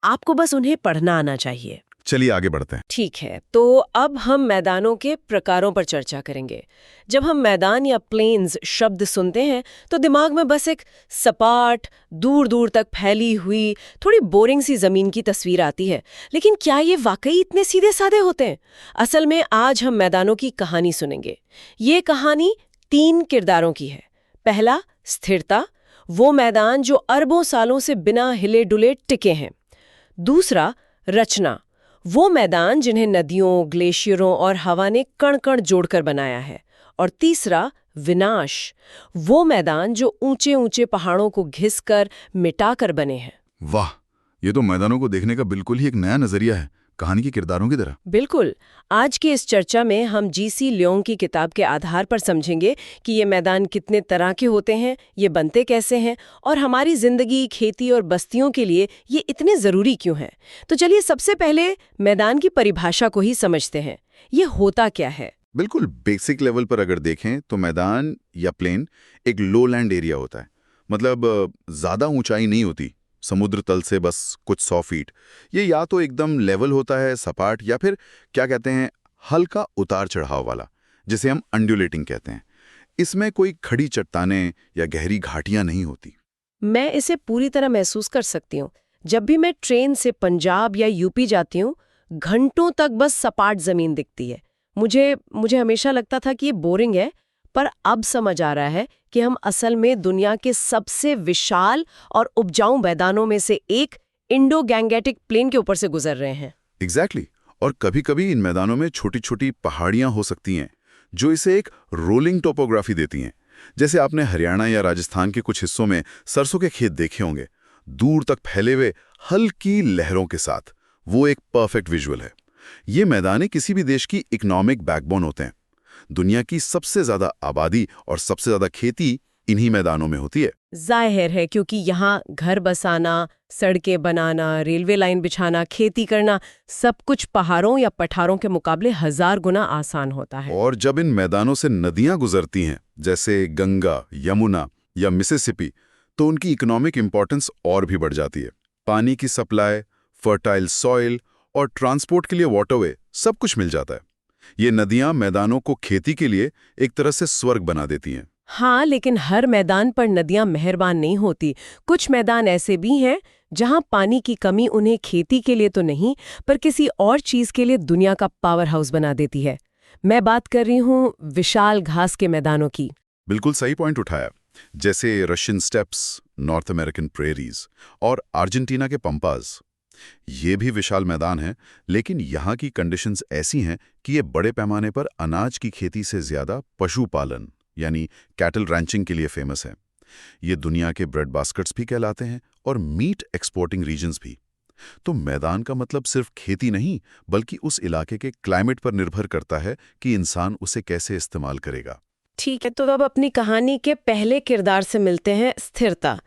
आपको बस उन्हें पढ़ना आना चाहिए। चलिए आगे बढ़ते हैं। ठीक है, तो अब हम मैदानों के प्रकारों पर चर्चा करेंगे। जब हम मैदान या प्लेन्स शब्द सुनते हैं तो दिमाग में बस एक सपाट, दूर दूर तक फैली हुई, थोड़ी बोरिंग सी जमीन की तस्वीर आती है। लेकिन क्या ये वाकई इतने सीधे साधे होते हैं? असल में आज हम मैदानों की कहानी सुनेंगे। ये कहानी 3 किरदारों की है। पहला, स्थिरता, वो मैदान जो अरबों सालों से बिना हिले डुले टिके हैं। दूसरा, रचना, वो मैदान जिन्हें नदियों, ग्लेशियरों और हवा ने कण-कण जोड़कर बनाया है। और तीसरा, विनाश, वो मैदान जो ऊंचे-ऊंचे पहाड़ों को घिसकर मिटाकर बने हैं। वाह, ये तो मैदानों को देखने का बिल्कुल ही एक नया नजरिया है, कहानी के किरदारों की तरह। बिल्कुल। आज की इस चर्चा में हम जीसी लियोंग की किताब के आधार पर समझेंगे कि ये मैदान कितने तरह के होते हैं, ये बनते कैसे हैं और हमारी जिंदगी, खेती और बस्तियों के लिए ये इतने जरूरी क्यों हैं। तो चलिए सबसे पहले मैदान की परिभाषा को ही समझते हैं। ये होता क्या है? बिल्कुल बेसिक लेवल पर अगर देखें तो मैदान या प्लेन एक लोलैंड एरिया होता है। मतलब ज्यादा ऊंचाई नहीं होती, समुद्र तल से बस कुछ 100 फीट। ये या तो एकदम लेवल होता है, सपाट, या फिर क्या कहते हैं, हल्का उतार चढ़ाव वाला, जिसे हम अंडुलेटिंग कहते हैं। इसमें कोई खड़ी चट्टानें या गहरी घाटियां नहीं होती। मैं इसे पूरी तरह महसूस कर सकती हूँ। जब भी मैं ट्रेन से पंजाब या यूपी जाती हूँ, घंटों तक बस सपाट जमीन दिखती है। मुझे हमेशा लगता था कि ये बोरिंग है, पर अब समझ आ रहा है कि हम असल में दुनिया के सबसे विशाल और उपजाऊ मैदानों में से एक इंडो गैंगेटिक प्लेन के ऊपर से गुजर रहे हैं। एग्जैक्टली। और कभी-कभी इन मैदानों में छोटी-छोटी पहाड़ियां हो सकती हैं, जो इसे एक रोलिंग टोपोग्राफी देती हैं। जैसे आपने हरियाणा या राजस्थान के कुछ हिस्सों में सरसों के खेत देखे होंगे, दूर तक फैले हुए हल्की लहरों के साथ। वो एक परफेक्ट विजुअल है। ये मैदाने किसी भी देश की इकोनॉमिक बैकबोन होते हैं। दुनिया की सबसे ज्यादा आबादी और सबसे ज्यादा खेती इन्हीं मैदानों में होती है। जाहिर है, क्योंकि यहाँ घर बसाना, सड़कें बनाना, रेलवे लाइन बिछाना, खेती करना, सब कुछ पहाड़ों या पठारों के मुकाबले 1000 गुना आसान होता है। और जब इन मैदानों से नदियां गुजरती हैं, जैसे गंगा, यमुना या मिसिसिपी, तो उनकी इकोनॉमिक इंपॉर्टेंस और भी बढ़ जाती है। पानी की सप्लाई, फर्टाइल सॉइल और ट्रांसपोर्ट के लिए वाटरवे, सब कुछ मिल जाता है। ये नदियां मैदानों को खेती के लिए एक तरह से स्वर्ग बना देती हैं। हाँ, लेकिन हर मैदान पर नदियां मेहरबान नहीं होती। कुछ मैदान ऐसे भी हैं जहां पानी की कमी उन्हें खेती के लिए तो नहीं, पर किसी और चीज के लिए दुनिया का पावर हाउस बना देती है। मैं बात कर रही हूँ विशाल घास के मैदानों की। बिल्कुल सही पॉइंट उठाया। जैसे Russian steps, north American prairies और अर्जेंटीना के पंपास। ये भी विशाल मैदान हैं, लेकिन यहाँ की कंडीशंस ऐसी हैं कि ये बड़े पैमाने पर अनाज की खेती से ज्यादा पशुपालन यानी कैटल रैंचिंग के लिए फेमस है। ये दुनिया के ब्रेड बास्केट्स भी कहलाते हैं और मीट एक्सपोर्टिंग रीजन्स भी। तो मैदान का मतलब सिर्फ खेती नहीं, बल्कि उस इलाके के क्लाइमेट पर निर्भर करता है कि इंसान उसे कैसे इस्तेमाल करेगा। ठीक है, तो अब अपनी कहानी के पहले किरदार से मिलते हैं, स्थिरता।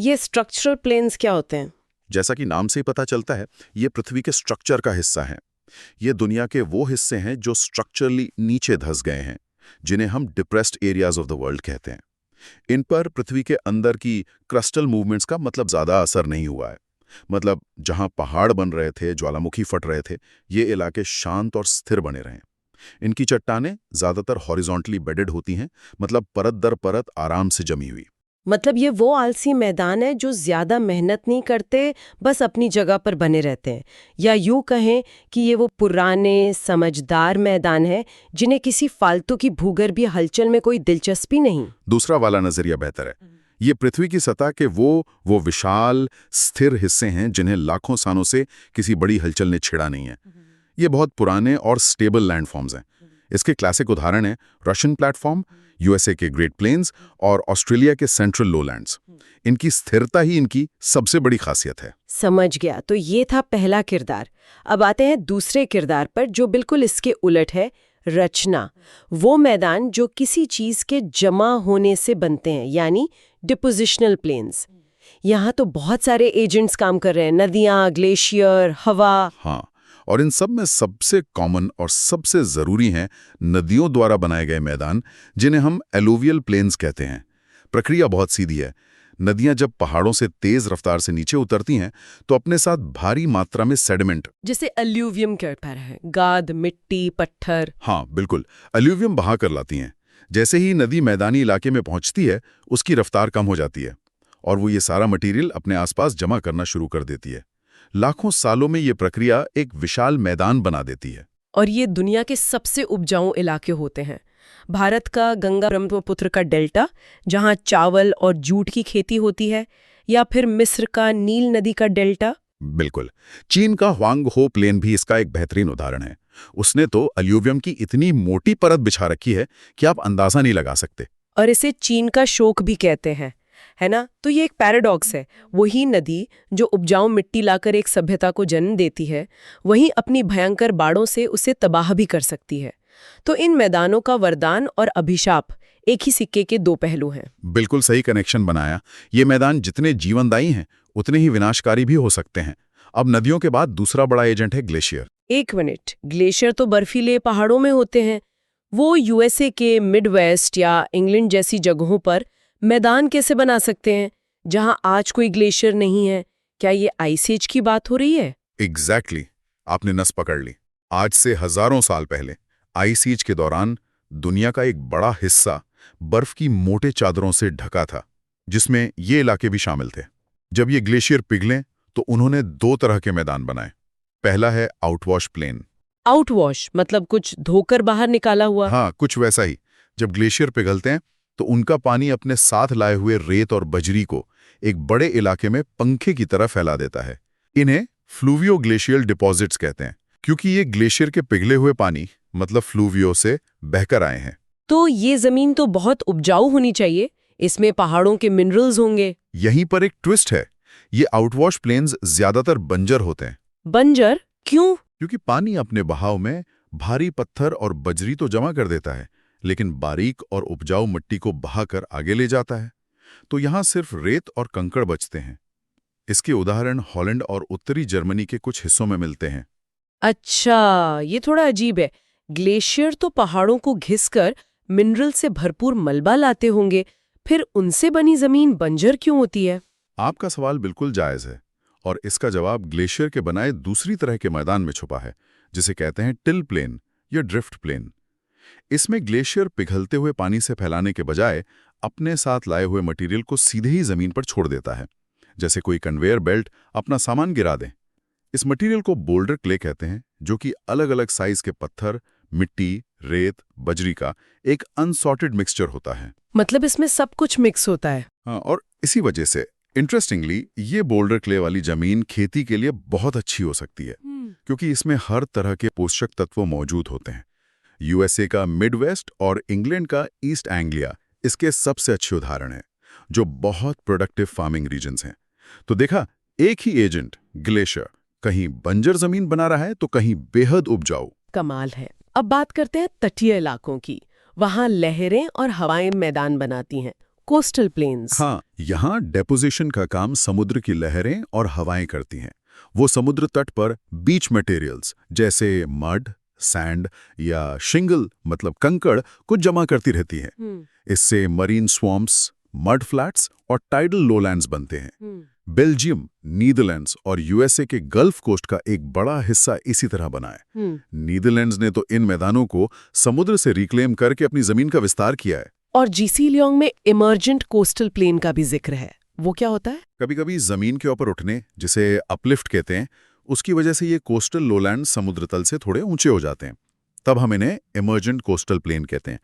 ये स्ट्रक्चरल प्लेन्स क्या होते हैं? जैसा कि नाम से ही पता चलता है, ये पृथ्वी के स्ट्रक्चर का हिस्सा है। ये दुनिया के वो हिस्से हैं जो स्ट्रक्चरली नीचे धंस गए हैं, जिन्हें हम depressed areas of the world कहते हैं। इन पर पृथ्वी के अंदर की क्रस्टल मूवमेंट्स का मतलब ज्यादा असर नहीं हुआ है। मतलब जहां पहाड़ बन रहे थे, ज्वालामुखी फट रहे थे, ये इलाके शांत और स्थिर बने रहे। इनकी चट्टानें ज्यादातर हॉरिजॉन्टली बेडेड होती हैं, मतलब परत दर परत आराम से जमी हुई। मतलब ये वो आलसी मैदान है जो ज्यादा मेहनत नहीं करते, बस अपनी जगह पर बने रहते हैं, या यूं कहें कि ये वो पुराने समझदार मैदान है जिन्हें किसी फालतू की भूगर्भीय हलचल में कोई दिलचस्पी नहीं। दूसरा वाला नजरिया बेहतर है। ये पृथ्वी की सतह के वो विशाल स्थिर हिस्से हैं जिन्हें लाखों सालों से किसी बड़ी हलचल ने छेड़ा नहीं है। ये बहुत पुराने और स्टेबल लैंडफॉर्म्स हैं। इसके क्लासिक उदाहरण हैं रशियन प्लेटफॉर्म, यूएसए के ग्रेट प्लेन्स और ऑस्ट्रेलिया के सेंट्रल लोलैंड्स। इनकी स्थिरता ही इनकी सबसे बड़ी खासियत है। समझ गया। तो ये था पहला किरदार। अब आते हैं दूसरे किरदार पर जो बिल्कुल इसके उलट है, रचना। वो मैदान जो किसी चीज के जमा होने से बनते हैं, यानी डिपोजिशनल प्लेन्स। यहाँ तो बहुत सारे एजेंट्स काम कर रहे हैं, नदियाँ, ग्लेशियर, हवा। हाँ, और इन सब में सबसे कॉमन और सबसे जरूरी हैं नदियों द्वारा बनाए गए मैदान, जिन्हें हम एलुवियल प्लेन्स कहते हैं। प्रक्रिया बहुत सीधी है। नदियां जब पहाड़ों से तेज रफ्तार से नीचे उतरती हैं तो अपने साथ भारी मात्रा में सेडिमेंट, जैसे एल्यूवियम कहता है, गाद, मिट्टी, पत्थर। हाँ बिल्कुल, एल्यूवियम बहा कर लाती हैं। जैसे ही नदी मैदानी इलाके में पहुंचती है, उसकी रफ्तार कम हो जाती है और वो ये सारा मटेरियल अपने आसपास जमा करना शुरू कर देती है। लाखों सालों में ये प्रक्रिया एक विशाल मैदान बना देती है। और ये दुनिया के सबसे उपजाऊ इलाके होते हैं। भारत का गंगा ब्रह्मपुत्र का डेल्टा, जहाँ चावल और जूट की खेती होती है, या फिर मिस्र का नील नदी का डेल्टा। बिल्कुल, चीन का ह्वांगहो प्लेन भी इसका एक बेहतरीन उदाहरण है। उसने तो एल्यूवियम की इतनी मोटी परत बिछा रखी है कि आप अंदाजा नहीं लगा सकते। और इसे चीन का शोक भी कहते हैं, है ना? तो ये एक पैराडॉक्स है। वही नदी जो उपजाऊ मिट्टी लाकर एक सभ्यता को जन्म देती है, वहीं अपनी भयंकर बाढ़ों से उसे तबाह भी कर सकती है। तो इन मैदानों का वरदान और अभिशाप एक ही सिक्के के दो पहलू हैं। बिल्कुल सही कनेक्शन बनाया। ये मैदान जितने जीवनदायी हैं, उतने ही विनाशकारी भी हो सकते हैं। अब नदियों के बाद दूसरा बड़ा एजेंट है ग्लेशियर। एक मिनट, ग्लेशियर तो बर्फीले पहाड़ों में होते हैं। वो यूएसए के मिडवेस्ट या इंग्लैंड जैसी जगहों पर मैदान कैसे बना सकते हैं जहां आज कोई ग्लेशियर नहीं है? क्या ये आइस एज की बात हो रही है? एग्जैक्टली, आपने नस पकड़ ली। आज से हजारों साल पहले आइस एज के दौरान दुनिया का एक बड़ा हिस्सा बर्फ की मोटे चादरों से ढका था, जिसमें ये इलाके भी शामिल थे। जब ये ग्लेशियर पिघले तो उन्होंने दो तरह के मैदान बनाए। पहला है आउटवॉश प्लेन। आउटवॉश मतलब कुछ धोकर बाहर निकाला हुआ? हाँ, कुछ वैसा ही। जब ग्लेशियर पिघलते हैं तो उनका पानी अपने साथ लाए हुए रेत और बजरी को एक बड़े इलाके में पंखे की तरह फैला देता है। इन्हें फ्लूवियो ग्लेशियल डिपॉजिट्स कहते हैं, क्योंकि ये ग्लेशियर के पिघले हुए पानी मतलब फ्लूवियो से बहकर आए हैं। तो ये जमीन तो बहुत उपजाऊ होनी चाहिए, इसमें पहाड़ों के मिनरल्स होंगे। यहीं पर एक ट्विस्ट है। ये आउटवॉश प्लेन्स ज्यादातर बंजर होते हैं। बंजर क्यों? क्योंकि पानी अपने बहाव में भारी पत्थर और बजरी तो जमा कर देता है, लेकिन बारीक और उपजाऊ मिट्टी को बहाकर आगे ले जाता है। तो यहाँ सिर्फ रेत और कंकड़ बचते हैं। इसके उदाहरण हॉलैंड और उत्तरी जर्मनी के कुछ हिस्सों में मिलते हैं। अच्छा, ये थोड़ा अजीब है। ग्लेशियर तो पहाड़ों को घिसकर मिनरल से भरपूर मलबा लाते होंगे, फिर उनसे बनी जमीन बंजर क्यों होती है? आपका सवाल बिल्कुल जायज है, और इसका जवाब ग्लेशियर के बनाए दूसरी तरह के मैदान में छुपा है, जिसे कहते हैं टिल प्लेन या ड्रिफ्ट प्लेन। इसमें ग्लेशियर पिघलते हुए पानी से फैलाने के बजाय अपने साथ लाए हुए मटेरियल को सीधे ही जमीन पर छोड़ देता है, जैसे कोई कन्वेयर बेल्ट अपना सामान गिरा दे। इस मटेरियल को बोल्डर क्ले कहते हैं, जो कि अलग अलग साइज के पत्थर, मिट्टी, रेत, बजरी का एक अनसॉर्टेड मिक्सचर होता है। मतलब इसमें सब कुछ मिक्स होता है। हाँ, और इसी वजह से इंटरेस्टिंगली ये बोल्डर क्ले वाली जमीन खेती के लिए बहुत अच्छी हो सकती है, क्योंकि इसमें हर तरह के पोषक तत्व मौजूद होते हैं। यूएसए का मिडवेस्ट और इंग्लैंड का ईस्ट एंग्लिया इसके सबसे अच्छे उदाहरण हैं, जो बहुत प्रोडक्टिव फार्मिंग रीजन्स हैं। तो देखा, एक ही एजेंट ग्लेशियर कहीं बंजर जमीन बना रहा है तो कहीं बेहद उपजाऊ। कमाल है। अब बात करते हैं तटीय इलाकों की। वहां लहरें और हवाएं मैदान बनाती हैं, कोस्टल प्लेन्स। हाँ, यहाँ डेपोजिशन का काम समुद्र की लहरें और हवाएं करती हैं। वो समुद्र तट पर बीच मटेरियल्स जैसे मड, सैंड या शिंगल मतलब कंकड़ को जमा करती रहती है। इससे मरीन स्वॉम्प्स, मड फ्लैट्स और टाइडल लोलैंड्स बनते हैं। बेल्जियम, नीदरलैंड्स और यूएसए के गल्फ कोस्ट का एक बड़ा हिस्सा इसी तरह बना है। नीदरलैंड्स ने तो इन मैदानों को समुद्र से रिक्लेम करके अपनी जमीन का विस्तार किया है। और जीसी लियोंग में इमर्जेंट कोस्टल प्लेन का भी जिक्र है, वो क्या होता है? कभी-कभी जमीन के ऊपर उठने, जिसे अपलिफ्ट कहते हैं, उसकी वजह से ये कोस्टल लोलैंड समुद्र तल से थोड़े ऊंचे हो जाते हैं। तब हम इन्हें इमर्जेंट कोस्टल प्लेन कहते हैं।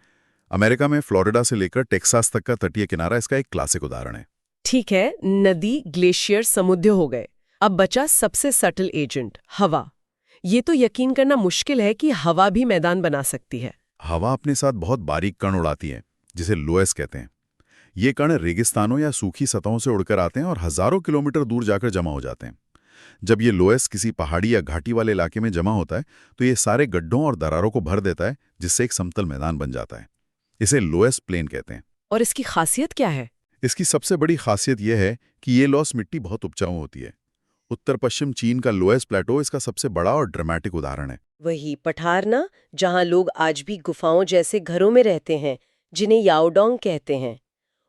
अमेरिका में फ्लोरिडा से लेकर टेक्सास तक का तटीय किनारा इसका एक क्लासिक उदाहरण है। ठीक है, नदी, ग्लेशियर, समुद्र हो गए। अब बचा सबसे सटल एजेंट, हवा। ये तो यकीन करना मुश्किल है कि हवा भी मैदान बना सकती है। हवा अपने साथ बहुत बारीक कण उड़ाती है, जिसे लोएस कहते हैं। ये कण रेगिस्तानों या सूखी सतहों से उड़कर आते हैं और हजारों किलोमीटर दूर जाकर जमा हो जाते हैं। जब ये लोएस किसी पहाड़ी या घाटी वाले इलाके में जमा होता है तो ये सारे गड्ढों और दरारों को भर देता है, जिससे एक समतल मैदान बन जाता है। इसे लोएस प्लेन कहते हैं। और इसकी खासियत क्या है? इसकी सबसे बड़ी खासियत यह है कि ये लॉस मिट्टी बहुत उपजाऊ होती है। उत्तर पश्चिम चीन का लोएस प्लेटो इसका सबसे बड़ा और ड्रामेटिक उदाहरण है। वही पठार ना, जहाँ लोग आज भी गुफाओं जैसे घरों में रहते हैं, जिन्हें याओडोंग कहते हैं।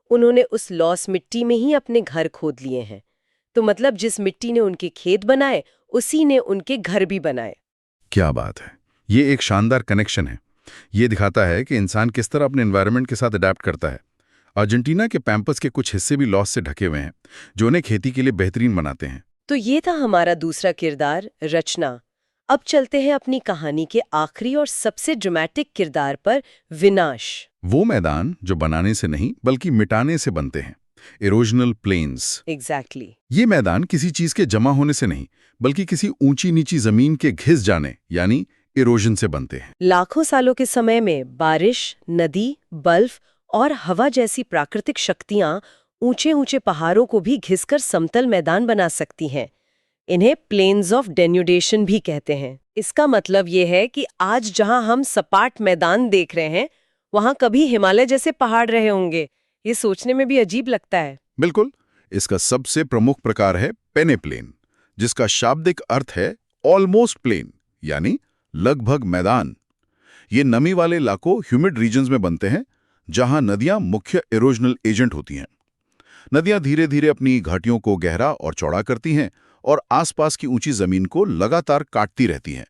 उन्होंने उस लॉस मिट्टी में ही अपने घर खोद लिए हैं। तो मतलब जिस मिट्टी ने उनके खेत बनाए, उसी ने उनके घर भी बनाए। क्या बात है! ये एक शानदार कनेक्शन है। ये दिखाता है कि इंसान किस तरह अपने एनवायरनमेंट के साथ अडेप्ट करता है। अर्जेंटीना के पैम्पस के कुछ हिस्से भी लॉस से ढके हुए हैं, जो उन्हें खेती के लिए बेहतरीन बनाते हैं। तो ये था हमारा दूसरा किरदार, रचना। अब चलते हैं अपनी कहानी के आखिरी और सबसे ड्रामेटिक किरदार पर, विनाश। वो मैदान जो बनाने से नहीं बल्कि मिटाने से बनते हैं, इरोजनल प्लेन्स। एग्जैक्टली। ये मैदान किसी चीज के जमा होने से नहीं बल्कि किसी ऊंची नीची जमीन के घिस जाने यानी इरोजन से बनते हैं। लाखों सालों के समय में बारिश, नदी, बर्फ और हवा जैसी प्राकृतिक शक्तियां ऊंचे ऊंचे पहाड़ों को भी घिसकर समतल मैदान बना सकती हैं। इन्हें प्लेन्स ऑफ डेन्यूडेशन भी कहते हैं। इसका मतलब ये है कि आज जहां हम सपाट मैदान देख रहे हैं, वहां कभी हिमालय जैसे पहाड़ रहे होंगे। ये सोचने में भी अजीब लगता है। बिल्कुल। इसका सबसे प्रमुख प्रकार है पेनेप्लेन, जिसका शाब्दिक अर्थ है ऑलमोस्ट प्लेन यानी लगभग मैदान। ये नमी वाले इलाकों, ह्यूमिड रीजन्स में बनते हैं, जहां नदियां मुख्य इरोजनल एजेंट होती हैं। नदियां धीरे धीरे अपनी घाटियों को गहरा और चौड़ा करती हैं और आसपास की ऊंची जमीन को लगातार काटती रहती हैं।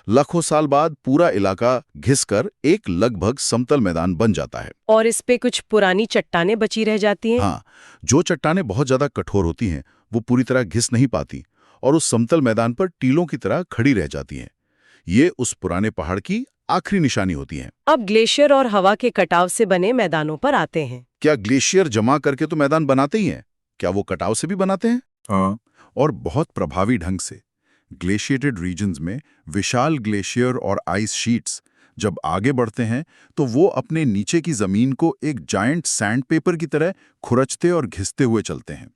लाखों साल बाद पूरा इलाका घिसकर एक लगभग समतल मैदान बन जाता है। और इस पे कुछ पुरानी चट्टानें बची रह जाती हैं। हाँ, जो चट्टानें बहुत ज्यादा कठोर होती हैं, वो पूरी तरह घिस नहीं पाती और उस समतल मैदान पर टीलों की तरह खड़ी रह जाती हैं। ये उस पुराने पहाड़ की आखिरी निशानी होती हैं। अब ग्लेशियर और हवा के कटाव से बने मैदानों पर आते हैं। क्या ग्लेशियर जमा करके तो मैदान बनाते ही हैं? क्या वो कटाव से भी बनाते हैं? हाँ, और बहुत प्रभावी ढंग से। ग्लेशिएटेड रीजन्स में विशाल ग्लेशियर और आइस शीट्स जब आगे बढ़ते हैं तो वो अपने नीचे की जमीन को एक जायंट सैंडपेपर की तरह खुरचते और घिसते हुए चलते हैं।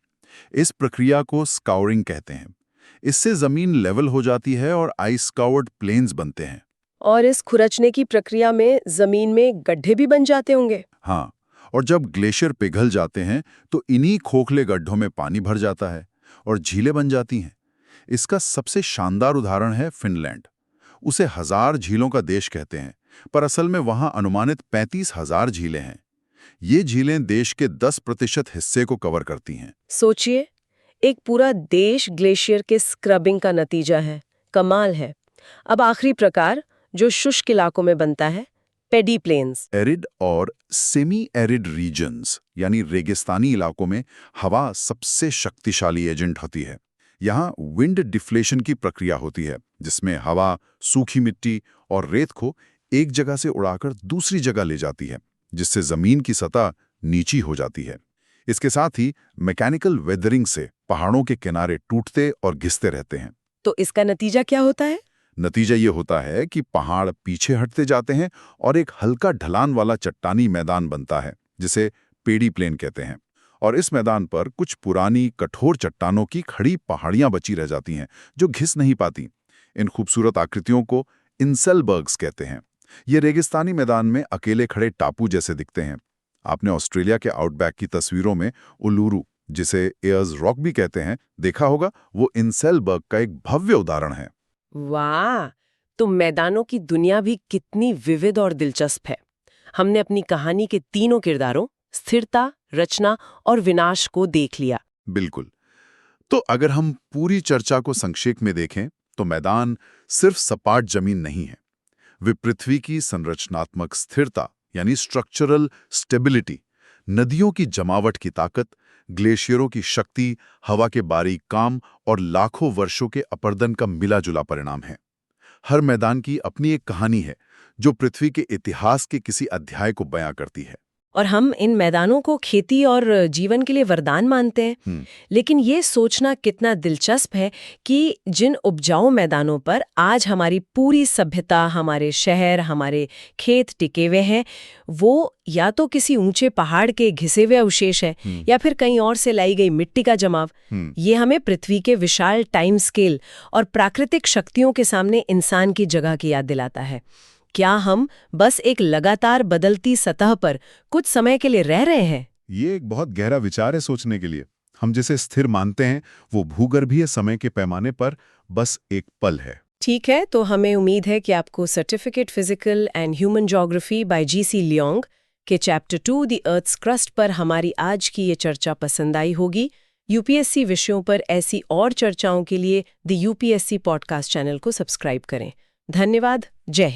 इस प्रक्रिया को स्काउरिंग कहते हैं। इससे जमीन लेवल हो जाती है और आइस स्काउर्ड प्लेन्स बनते हैं। और इस खुरचने की प्रक्रिया में जमीन में गड्ढे भी बन जाते होंगे। हाँ, और जब ग्लेशियर पिघल जाते हैं तो इन्हीं खोखले गड्ढों में पानी भर जाता है और झीलें बन जाती हैं। इसका सबसे शानदार उदाहरण है फिनलैंड। उसे 1000 झीलों का देश कहते हैं, पर असल में वहां अनुमानित 35,000 झीलें हैं। ये झीलें देश के 10% हिस्से को कवर करती हैं। सोचिए, एक पूरा देश ग्लेशियर के स्क्रबिंग का नतीजा है। कमाल है। अब आखिरी प्रकार जो शुष्क इलाकों में बनता है, पेडी प्लेन्स। एरिड और सेमी एरिड रीजन्स यानी रेगिस्तानी इलाकों में हवा सबसे शक्तिशाली एजेंट होती है। यहाँ विंड डिफ्लेशन की प्रक्रिया होती है, जिसमें हवा सूखी मिट्टी और रेत को एक जगह से उड़ाकर दूसरी जगह ले जाती है, जिससे जमीन की सतह नीची हो जाती है। इसके साथ ही मैकेनिकल वेदरिंग से पहाड़ों के किनारे टूटते और घिसते रहते हैं। तो इसका नतीजा क्या होता है? नतीजा ये होता है कि पहाड़ पीछे हटते जाते हैं और एक हल्का ढलान वाला चट्टानी मैदान बनता है, जिसे पेडी प्लेन कहते हैं। और इस मैदान पर कुछ पुरानी कठोर चट्टानों की खड़ी पहाड़ियां बची रह जाती हैं, जो घिस नहीं पाती। इन खूबसूरत आकृतियों को इंसेलबर्ग्स कहते हैं। ये रेगिस्तानी मैदान में अकेले खड़े टापू जैसे दिखते हैं। आपने ऑस्ट्रेलिया के आउटबैक की तस्वीरों में उलूरू, जिसे एयर्स रॉक भी कहते हैं, देखा होगा। वो इंसेलबर्ग का एक भव्य उदाहरण है। वाह! तो मैदानों की दुनिया भी कितनी विविध और दिलचस्प है। हमने अपनी कहानी के तीनों किरदारों, स्थिरता, रचना और विनाश को देख लिया। बिल्कुल। तो अगर हम पूरी चर्चा को संक्षेप में देखें तो मैदान सिर्फ सपाट जमीन नहीं है। वे पृथ्वी की संरचनात्मक स्थिरता यानी स्ट्रक्चरल स्टेबिलिटी, नदियों की जमावट की ताकत, ग्लेशियरों की शक्ति, हवा के बारीक काम और लाखों वर्षों के अपर्दन का मिला-जुला परिणाम है। हर मैदान की अपनी एक कहानी है जो पृथ्वी के इतिहास के किसी अध्याय को बयां करती है। और हम इन मैदानों को खेती और जीवन के लिए वरदान मानते हैं। लेकिन ये सोचना कितना दिलचस्प है कि जिन उपजाऊ मैदानों पर आज हमारी पूरी सभ्यता, हमारे शहर, हमारे खेत टिके हुए हैं, वो या तो किसी ऊंचे पहाड़ के घिसे हुए अवशेष है या फिर कहीं और से लाई गई मिट्टी का जमाव। ये हमें पृथ्वी के विशाल टाइम स्केल और प्राकृतिक शक्तियों के सामने इंसान की जगह की याद दिलाता है। क्या हम बस एक लगातार बदलती सतह पर कुछ समय के लिए रह रहे हैं? ये एक बहुत गहरा विचार है सोचने के लिए। हम जिसे स्थिर मानते हैं वो भूगर्भीय समय के पैमाने पर बस एक पल है। ठीक है, तो हमें उम्मीद है कि आपको certificate physical and human geography bye GC Leong के चैप्टर 2 द अर्थ्स क्रस्ट पर हमारी आज की ये चर्चा पसंद आई होगी। यूपीएससी विषयों पर ऐसी और चर्चाओं के लिए द यूपीएससी पॉडकास्ट चैनल को सब्सक्राइब करें। धन्यवाद। जय हिंद।